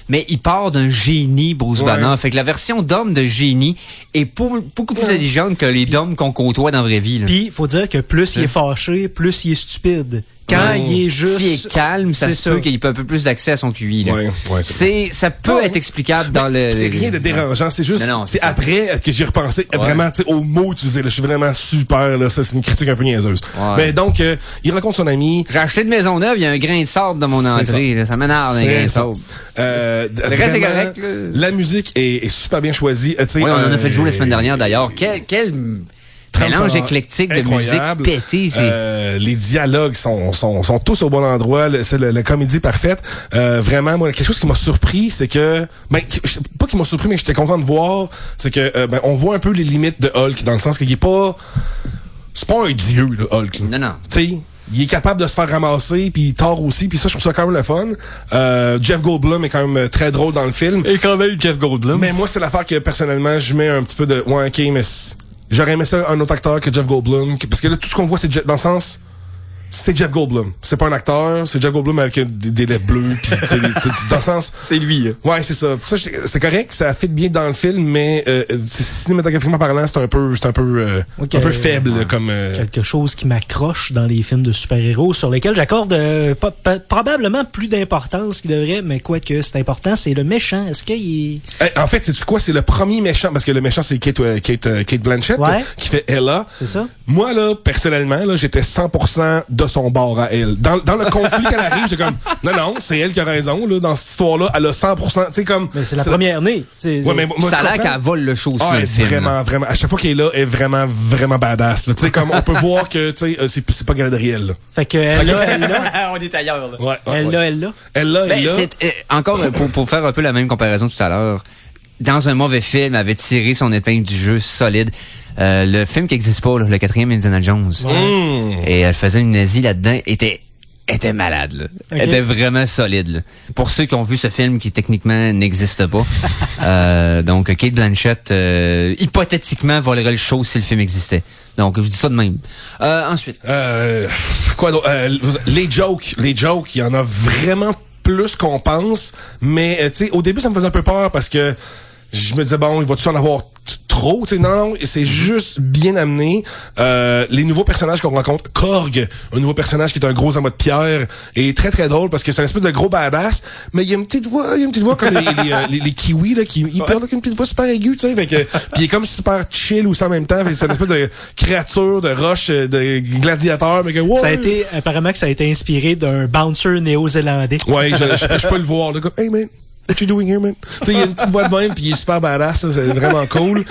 Mais il part d'un génie, Bruce Banner. Fait que la version d'homme de génie est beaucoup plus intelligente que les d'hommes qu'on côtoie dans la vraie vie. Puis, faut dire que plus il est fâché, plus il est stupide. Quand il est juste... S'il est calme, ça se peut qu'il ait un peu plus d'accès à son QI. Là. Ça peut être explicable dans le... C'est rien de dérangeant, c'est juste... C'est après que j'ai repensé vraiment au mot utilisé. Là, je suis vraiment super, là, ça c'est une critique un peu niaiseuse. Mais donc, il rencontre son ami... J'ai acheté de maison neuve, il y a un grain de sable dans mon entrée. Là, ça m'énerve, un grain de sable. Le reste est correct. La musique est super bien choisie. Oui, on en a fait jouer la semaine dernière d'ailleurs. Quel mélange éclectique de musique pété. Les dialogues sont tous au bon endroit. C'est la comédie parfaite. Vraiment, moi, quelque chose qui m'a surpris, c'est que... pas qui m'a surpris, mais que j'étais content de voir, c'est que on voit un peu les limites de Hulk, dans le sens qu'il est pas... C'est pas un dieu, là, Hulk. Là. Non. Tu sais, il est capable de se faire ramasser, puis Thor aussi, puis ça, je trouve ça quand même le fun. Jeff Goldblum est quand même très drôle dans le film. Et quand même Jeff Goldblum. Mais moi, c'est l'affaire que, personnellement, je mets un petit peu de... Ouais, OK, mais... J'aurais aimé ça un autre acteur que Jeff Goldblum. Parce que là, tout ce qu'on voit, c'est dans le sens... C'est Jeff Goldblum. C'est pas un acteur, c'est Jeff Goldblum avec des lèvres bleues. Pis, dans le sens... C'est lui. Là. Ouais, c'est ça. Ça, c'est correct, ça fit bien dans le film, mais cinématographiquement parlant, c'est un peu faible. Là, comme quelque chose qui m'accroche dans les films de super-héros, sur lesquels j'accorde probablement plus d'importance qu'il devrait, mais quoique c'est important, c'est le méchant. Est-ce qu'il est... En fait, c'est quoi? C'est le premier méchant, parce que le méchant, c'est Kate Blanchett, qui fait Ella. C'est ça. Moi, là, personnellement, là, j'étais 100% de son bord à elle. Dans le conflit qu'elle arrive, j'étais comme, non, c'est elle qui a raison, là, dans cette histoire-là, elle a 100%, tu sais, comme... Mais c'est la première née. Ouais, mais moi, ça a l'air qu'elle vole le show aussi, le film. Vraiment. À chaque fois qu'elle est là, elle est vraiment, vraiment badass, tu sais, comme, on peut voir que, tu sais, c'est pas Galadriel, là. Fait que, elle là. On est ailleurs, là. Ouais. Elle là. Encore, pour faire un peu la même comparaison tout à l'heure, dans un mauvais film, avait tiré son épingle du jeu solide. Le film qui n'existe pas, là, le 4e Indiana Jones. Et elle faisait une nazie là-dedans, était malade, là. Okay. Était vraiment solide, là. Pour ceux qui ont vu ce film qui techniquement n'existe pas. Donc Kate Blanchett hypothétiquement volerait le show si le film existait. Donc je dis ça de même. Ensuite. Quoi d'autre? Les jokes, il y en a vraiment plus qu'on pense, mais tu sais, au début ça me faisait un peu peur parce que je me disais bon, il va-tu en avoir trop, tu sais, non, c'est juste bien amené. Les nouveaux personnages qu'on rencontre, Korg, un nouveau personnage qui est un gros amas de pierre, est très très drôle parce que c'est un espèce de gros badass, mais il y a une petite voix comme les kiwis là, il parle avec une petite voix super aiguë, tu sais, fait que puis il est comme super chill aussi en même temps, c'est une espèce de créature de roche de gladiateur, mais que ça a été apparemment que ça a été inspiré d'un bouncer néo-zélandais. Ouais, je peux le voir là, comme hey man. What you doing here, man? Tu sais, il y a une petite voix de même, puis il est super badass, c'est vraiment cool.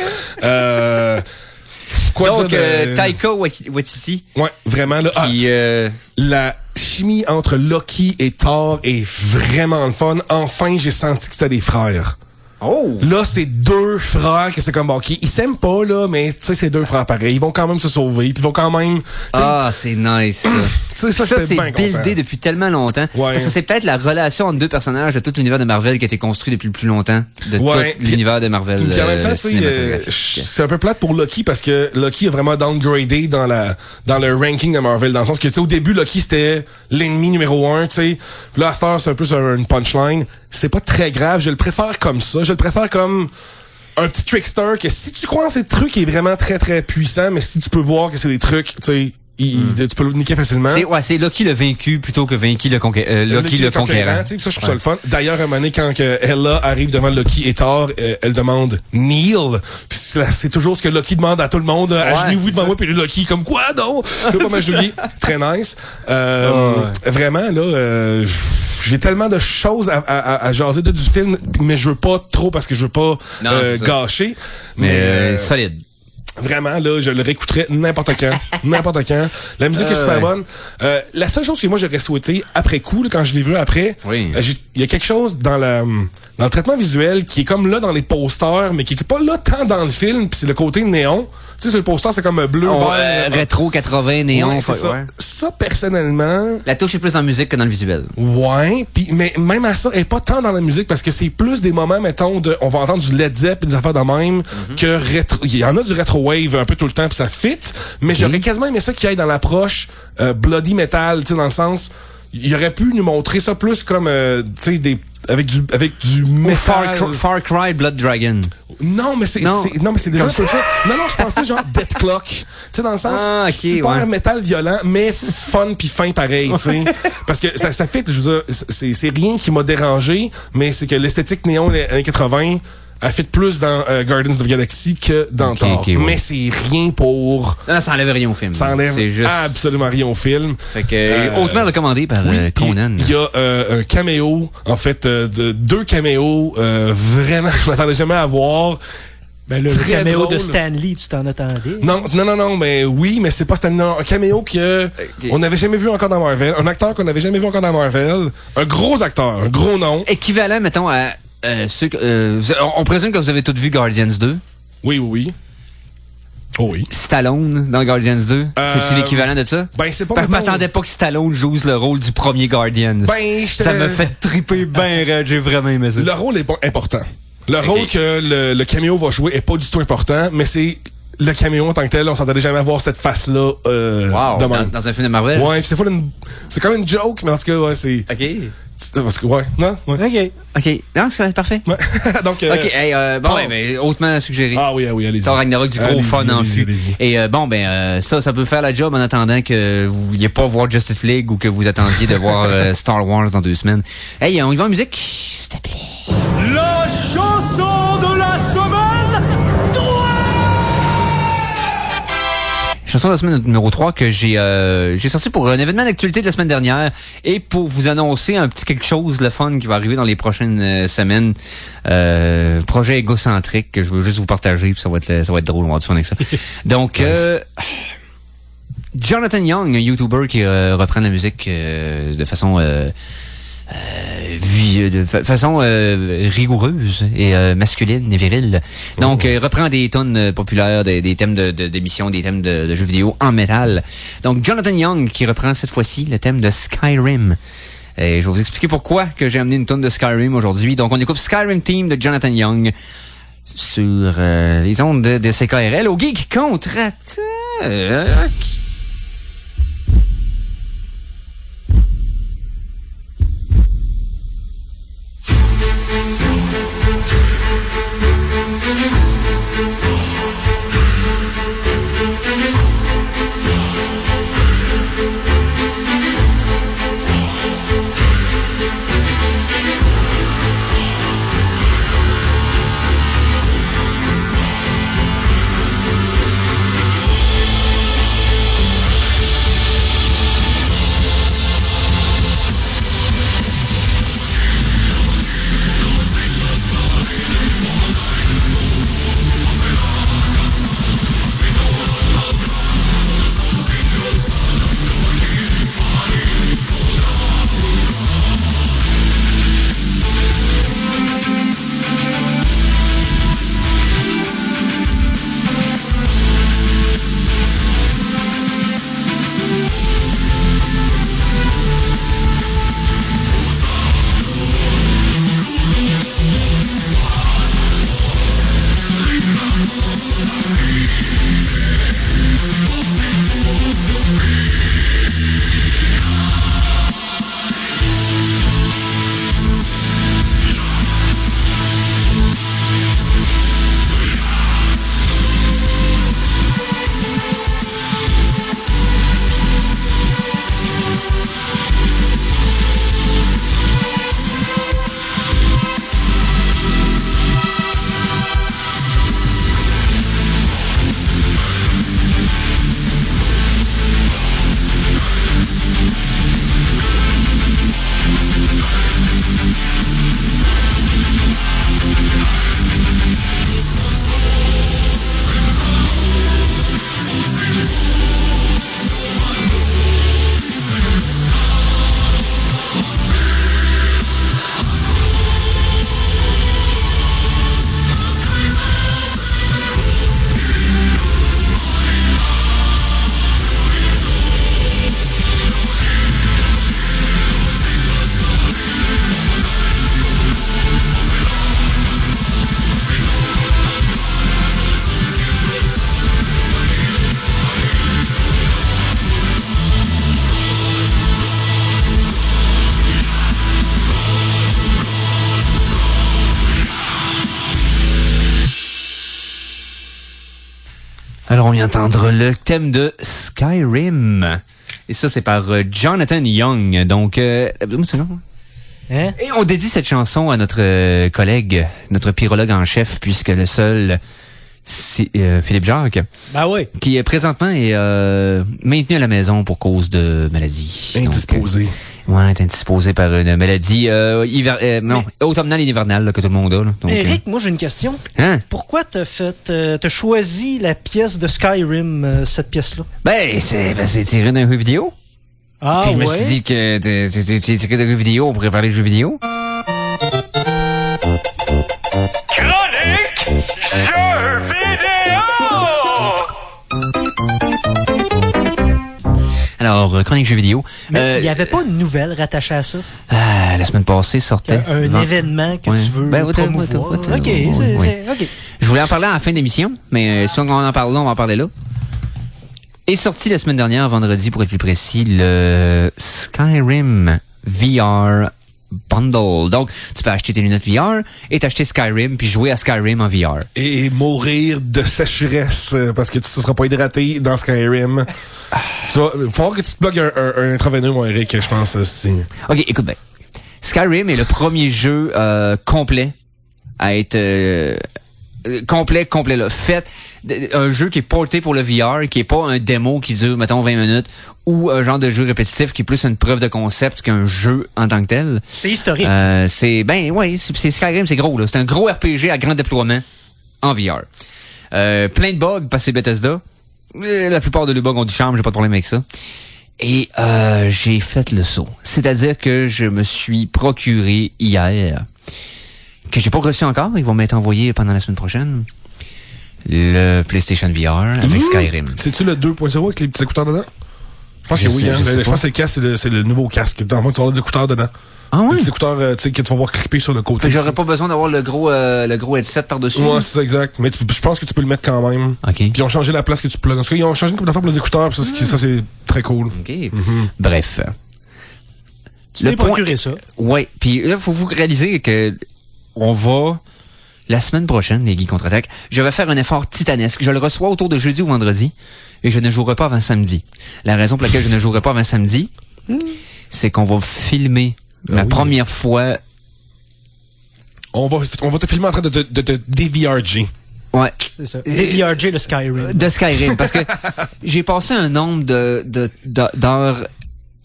Quoi dire de... Taika Waititi. Ouais, vraiment, là. Qui, la chimie entre Loki et Thor est vraiment le fun. Enfin, j'ai senti que c'était des frères. Oh! Là, c'est deux frères que c'est comme, ok, ils s'aiment pas, là, mais tu sais, c'est deux frères pareils. Ils vont quand même se sauver, puis ils vont quand même... c'est nice, ça. Ça c'est buildé depuis tellement longtemps. Ouais. Parce que c'est peut-être la relation entre deux personnages de tout l'univers de Marvel qui a été construit depuis le plus longtemps. De tout l'univers de Marvel. Puis en même temps, c'est un peu plate pour Loki parce que Loki a vraiment downgradé dans le ranking de Marvel. Dans le sens que, tu sais, au début, Loki, c'était l'ennemi numéro 1, tu sais. Puis là, à cette heure, c'est un peu sur une punchline. C'est pas très grave. Je le préfère comme ça. Je le préfère comme un petit trickster que si tu crois en ces trucs, il est vraiment très, très puissant, mais si tu peux voir que c'est des trucs, tu sais, tu peux le niquer facilement. C'est Loki le vaincu plutôt que Loki le conquérant. Ça, je trouve ça le fun. D'ailleurs, à un moment donné, quand Ella arrive devant Loki et Thor, elle demande Neil. Puis c'est toujours ce que Loki demande à tout le monde. Agenouillez-vous devant moi, puis Loki, comme quoi, non? Je peux pas m'agenouiller. Très nice. Vraiment, là, j'ai tellement de choses à jaser du film, mais je veux pas trop parce que je veux pas gâcher. Mais solide. Vraiment, là, je le réécouterais n'importe quand. N'importe quand. La musique est super bonne. La seule chose que moi, j'aurais souhaité, après coup, là, quand je l'ai vu après, il y a quelque chose dans le traitement visuel qui est comme là dans les posters, mais qui est pas là tant dans le film, puis c'est le côté néon. Tu sais, sur le poster, c'est comme bleu, vert. Rétro 80, néon. Ouais, c'est ça. Ouais. Ça, personnellement... La touche est plus dans la musique que dans le visuel. Ouais, puis mais même à ça, elle est pas tant dans la musique parce que c'est plus des moments, mettons, on va entendre du Led Zepp et des affaires de même que rétro. Il y en a du retro wave un peu tout le temps puis ça fit, mais j'aurais quasiment aimé ça qui aille dans l'approche bloody metal, tu sais, dans le sens, il aurait pu nous montrer ça plus comme, tu sais, avec du metal. Far Cry Blood Dragon. Non, mais c'est déjà un peu ça. Non, je pensais genre Death Clock. Tu sais, dans le sens super métal violent, mais fun pis fin pareil, tu sais. Parce que ça fait, je veux dire, c'est rien qui m'a dérangé, mais c'est que l'esthétique néon des années 80 a fait plus dans Guardians of the Galaxy que dans Thor. Mais c'est rien pour... Non, ça enlève rien au film. Ça enlève absolument rien au film. Fait que, hautement recommandé par Conan. Il y a un caméo, en fait, deux caméos, vraiment, je m'attendais jamais à voir. Ben le caméo de Stan Lee, tu t'en attendais? Non, mais oui, mais c'est pas Stan Lee. Un caméo on n'avait jamais vu encore dans Marvel. Un acteur qu'on n'avait jamais vu encore dans Marvel. Un gros acteur, un gros nom. Équivalent, mettons, à... on présume que vous avez tous vu Guardians 2. Oui. Oh oui. Stallone dans Guardians 2. C'est l'équivalent de ça? Ben, c'est pas... Je m'attendais pas que Stallone joue le rôle du premier Guardians. Ça m'a fait triper ben raide. J'ai vraiment aimé ça. Le rôle est pas important. Le rôle que le caméo va jouer est pas du tout important, mais c'est le caméo en tant que tel. On s'entendait jamais à voir cette face-là dans un film de Marvel? Ouais, pis c'est comme une joke, mais en tout cas, ouais, c'est... OK. Parce que, ouais. OK. Non, c'est parfait. Ouais. Donc, OK. Mais hautement suggéré. Ah oui, allez-y. Thor Ragnarok, du gros fun en fût. Et ça peut faire la job en attendant que vous vouliez pas voir Justice League ou que vous attendiez de voir Star Wars dans 2 semaines. Hey, on y va en musique? S'il te plaît. La chanson de la semaine 3! Chanson de la semaine numéro 3 que j'ai sorti pour un événement d'actualité de la semaine dernière et pour vous annoncer un petit quelque chose de fun qui va arriver dans les prochaines semaines. Projet égocentrique que je veux juste vous partager, puis ça va être drôle, on va avoir du fun avec ça. Donc, Jonathan Young, un YouTuber qui reprend la musique de façon rigoureuse et masculine et virile. Donc, reprend des tonnes populaires, des thèmes d'émissions, des thèmes de jeux vidéo en métal. Donc, Jonathan Young qui reprend cette fois-ci le thème de Skyrim. Et je vais vous expliquer pourquoi que j'ai amené une tonne de Skyrim aujourd'hui. Donc, on écoute Skyrim Theme de Jonathan Young sur les ondes de CKRL au Geek Contre-Attaque. On vient d'entendre le thème de Skyrim. Et ça, c'est par Jonathan Young. Donc, c'est long. Hein? Et on dédie cette chanson à notre collègue, notre pyrologue en chef, puisque le seul, c'est Philippe Jacques, Ben oui. qui présentement est maintenu à la maison pour cause de maladie. Indisposé. Ouais, t'es indisposé par une maladie automnale et hivernale là, que tout le monde a. Là. Donc, Eric, moi j'ai une question. Hein? Pourquoi t'as choisi la pièce de Skyrim, cette pièce-là? Ben, c'est tiré d'un jeu vidéo. Ah Puis je me ouais? suis dit que t'es tiré d'un jeu vidéo, on pourrait parler de jeux vidéo. Chronique jeux vidéo! Alors, chronique jeux vidéo. Mais il n'y avait pas une nouvelle rattachée à ça? La semaine passée sortait... Un événement que tu veux promouvoir. OK, oui. OK. Je voulais en parler à la fin d'émission, mais si on en parle là, on va en parler là. Est sorti la semaine dernière, vendredi pour être plus précis, le Skyrim VR Bundle. Donc, tu peux acheter tes lunettes VR et t'acheter Skyrim puis jouer à Skyrim en VR. Et mourir de sécheresse parce que tu ne seras pas hydraté dans Skyrim. Il va falloir que tu te bloques un intraveineux, mon Eric, je pense. OK, écoute bien. Skyrim est le premier jeu complet à être... complet là. Fait un jeu qui est porté pour le VR, qui est pas un démo qui dure, mettons, 20 minutes, ou un genre de jeu répétitif qui est plus une preuve de concept qu'un jeu en tant que tel. C'est historique. C'est Skyrim, c'est gros, là. C'est un gros RPG à grand déploiement en VR. Plein de bugs, parce que c'est Bethesda. La plupart de les bugs ont du charme, j'ai pas de problème avec ça. Et j'ai fait le saut. C'est-à-dire que je me suis procuré hier, que j'ai pas reçu encore, ils vont m'être envoyés pendant la semaine prochaine, le PlayStation VR avec Skyrim. C'est-tu le 2.0 avec les petits écouteurs dedans? Je pense que oui, hein. Je pense que le casque, c'est le nouveau casque. Dans le fond, tu vas avoir des écouteurs dedans. Ah ouais? Des écouteurs, tu sais, que tu vas voir clipper sur le côté. J'aurais pas besoin d'avoir le gros headset par-dessus. Ouais, c'est ça, exact. Mais je pense que tu peux le mettre quand même. OK. Puis ils ont changé la place que tu plugues. En tout cas, ils ont changé une couple d'affaires pour les écouteurs. Puis ça, c'est très cool. OK. Bref. Tu t'es procuré ça. Ouais. Puis là, faut vous réaliser que on va... La semaine prochaine, les Geeks Contre-Attaque, je vais faire un effort titanesque. Je le reçois autour de jeudi ou vendredi et je ne jouerai pas avant samedi. La raison pour laquelle je ne jouerai pas avant samedi, c'est qu'on va filmer la première fois. On va te filmer en train de te DVRG. Ouais. C'est ça. DVRG, le Skyrim. De Skyrim. Parce que j'ai passé un nombre d'heures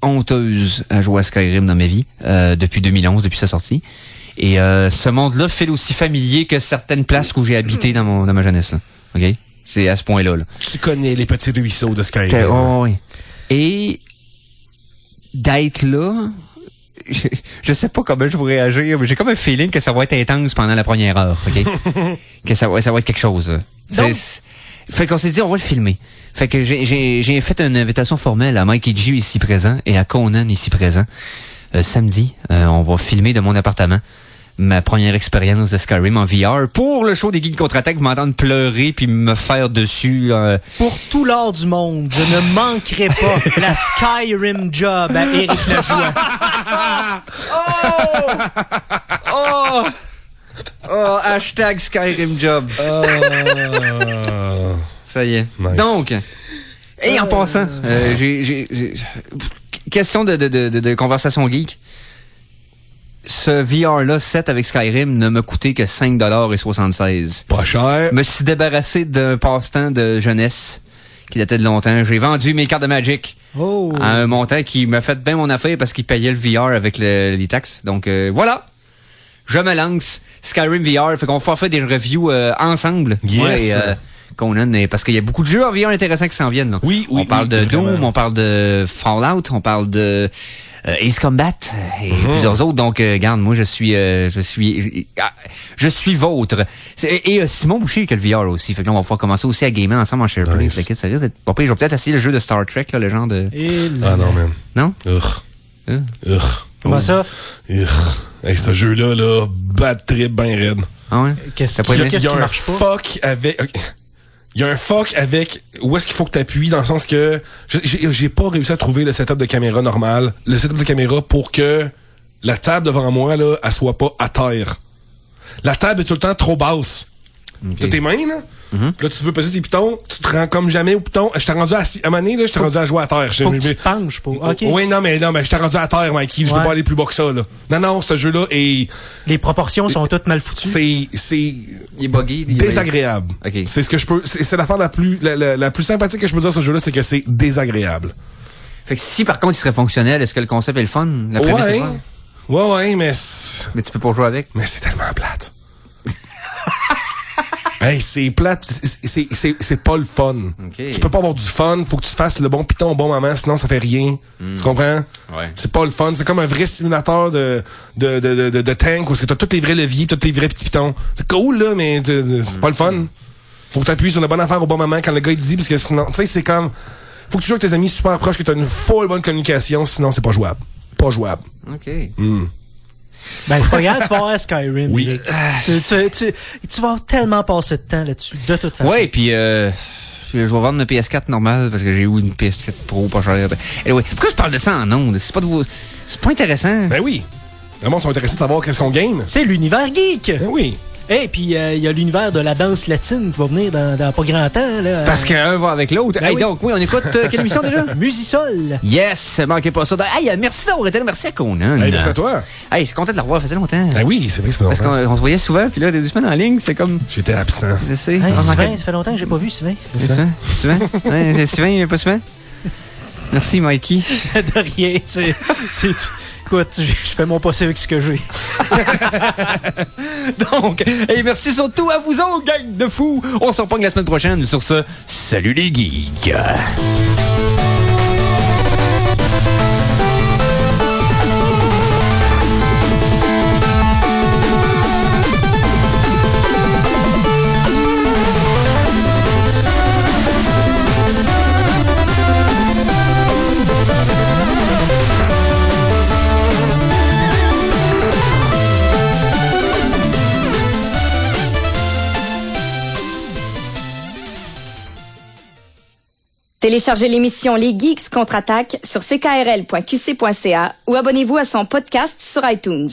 honteuses à jouer à Skyrim dans ma vie, depuis 2011, depuis sa sortie. Et ce monde-là fait aussi familier que certaines places où j'ai habité dans ma jeunesse. Là. OK? C'est à ce point-là. Là. Tu connais les petits ruisseaux de Skyrim. Oui. Et d'être là, je sais pas comment je vais réagir, mais j'ai comme un feeling que ça va être intense pendant la première heure. OK? Que ça va être quelque chose. Fait qu'on s'est dit, on va le filmer. Fait que j'ai fait une invitation formelle à Mike G ici présent et à Conan ici présent. Samedi, on va filmer de mon appartement ma première expérience de Skyrim en VR pour le show des Geeks Contre-Attaque. Vous m'entendez pleurer puis me faire dessus. Pour tout l'art du monde, je ne manquerai pas la Skyrim job à Éric Lajoie. Hashtag Skyrim job. Ça y est. Nice. Donc, et en passant, j'ai question de conversation geek. Ce VR-là, 7 avec Skyrim, ne m'a coûté que 5,76 $. Pas cher. Je me suis débarrassé d'un passe-temps de jeunesse qui datait de longtemps. J'ai vendu mes cartes de Magic à un montant qui m'a fait bien mon affaire parce qu'il payait le VR avec les taxes. Donc voilà, je me lance. Skyrim VR, fait qu'on va faire des reviews ensemble. Yes. Ouais, Conan, parce qu'il y a beaucoup de jeux en VR intéressants qui s'en viennent. Là. Oui, on parle de vraiment. Doom, on parle de Fallout, on parle de Ace Combat et plusieurs autres. Donc, regarde, moi, je suis vôtre. Et Simon Boucher qui a le VR aussi. Fait que là, on va pouvoir commencer aussi à gamer ensemble en SharePlay. Nice. Fait que ça risque d'être... Bon, puis, je vais peut-être essayer le jeu de Star Trek, là, le genre de... Ah non, man. Non? Comment ça? Hey, ce jeu-là, là, bad trip ben raide. Ah ouais? Qu'est-ce pas aimé? qui Il y a un marche pas? fuck avec... Il y a un fuck avec où est-ce qu'il faut que tu appuies, dans le sens que j'ai pas réussi à trouver le setup de caméra normal, le setup de caméra pour que la table devant moi, là, elle soit pas à terre. La table est tout le temps trop basse. T'as tes mains, là. Puis là, tu veux peser tes pitons, tu te rends comme jamais au piton. Je t'ai rendu à un moment donné, là, je t'ai rendu à jouer à terre. Faut que tu te penches pour... OK. Oui, non, mais je t'ai rendu à terre, Mikey. Je peux pas aller plus bas que ça, là. Non, ce jeu-là est... Les proportions sont toutes mal foutues. C'est... Il est buggé. Désagréable. OK. C'est ce que je peux... C'est l'affaire la plus sympathique que je peux dire sur ce jeu-là, c'est que c'est désagréable. Fait que si, par contre, il serait fonctionnel, est-ce que le concept est le fun? La prémisse est fun? Ouais, mais... Mais tu peux pas jouer avec? Mais c'est tellement plate. Hey, c'est plate, c'est pas le fun. Okay. Tu peux pas avoir du fun, faut que tu fasses le bon piton au bon moment, sinon ça fait rien. Tu comprends? Ouais. C'est pas le fun, c'est comme un vrai simulateur de tank où t'as tous les vrais leviers, tous les vrais petits pitons. C'est cool là, mais c'est pas le fun. Faut que t'appuies sur la bonne affaire au bon moment quand le gars il dit, parce que sinon, tu sais, c'est comme, faut que tu joues avec tes amis super proches, que t'as une full bonne communication, sinon c'est pas jouable. Pas jouable. OK. Ben, c'est pas grave, tu vas avoir Skyrim. Oui. Tu vas tellement passer de temps là-dessus, de toute façon. Ouais, puis je vais vendre ma PS4 normale parce que j'ai eu une PS4 Pro pas chère. Anyway, pourquoi je parle de ça en ondes? C'est pas intéressant. Ben oui. Le monde sont intéressés de savoir qu'est-ce qu'on game. C'est l'univers geek. Ben oui. Et puis, il y a l'univers de la danse latine qui va venir dans pas grand temps. Là. Parce qu'un va avec l'autre. Ben oui. Donc, oui, on écoute quelle émission déjà? Musisol. Yes, manquez pas ça. Hey, merci d'avoir été là. Merci à Conan. Hey, merci à toi. Hey, je suis content de la revoir. Ça faisait longtemps. Ben oui, c'est vrai que ça fait longtemps. Parce qu'on se voyait souvent, puis là, des 2 semaines en ligne, c'était comme... J'étais absent. Je sais. Hey, Sylvain, ça fait longtemps que j'ai pas vu Sylvain. Sylvain? Ouais, Sylvain, il est pas souvent? Merci, Mikey. De rien, écoute, je fais mon possible avec ce que j'ai. Donc, et merci surtout à vous autres, gang de fous. On se reprend la semaine prochaine. Sur ce, salut les geeks. Téléchargez l'émission Les Geeks contre-attaque sur ckrl.qc.ca ou abonnez-vous à son podcast sur iTunes.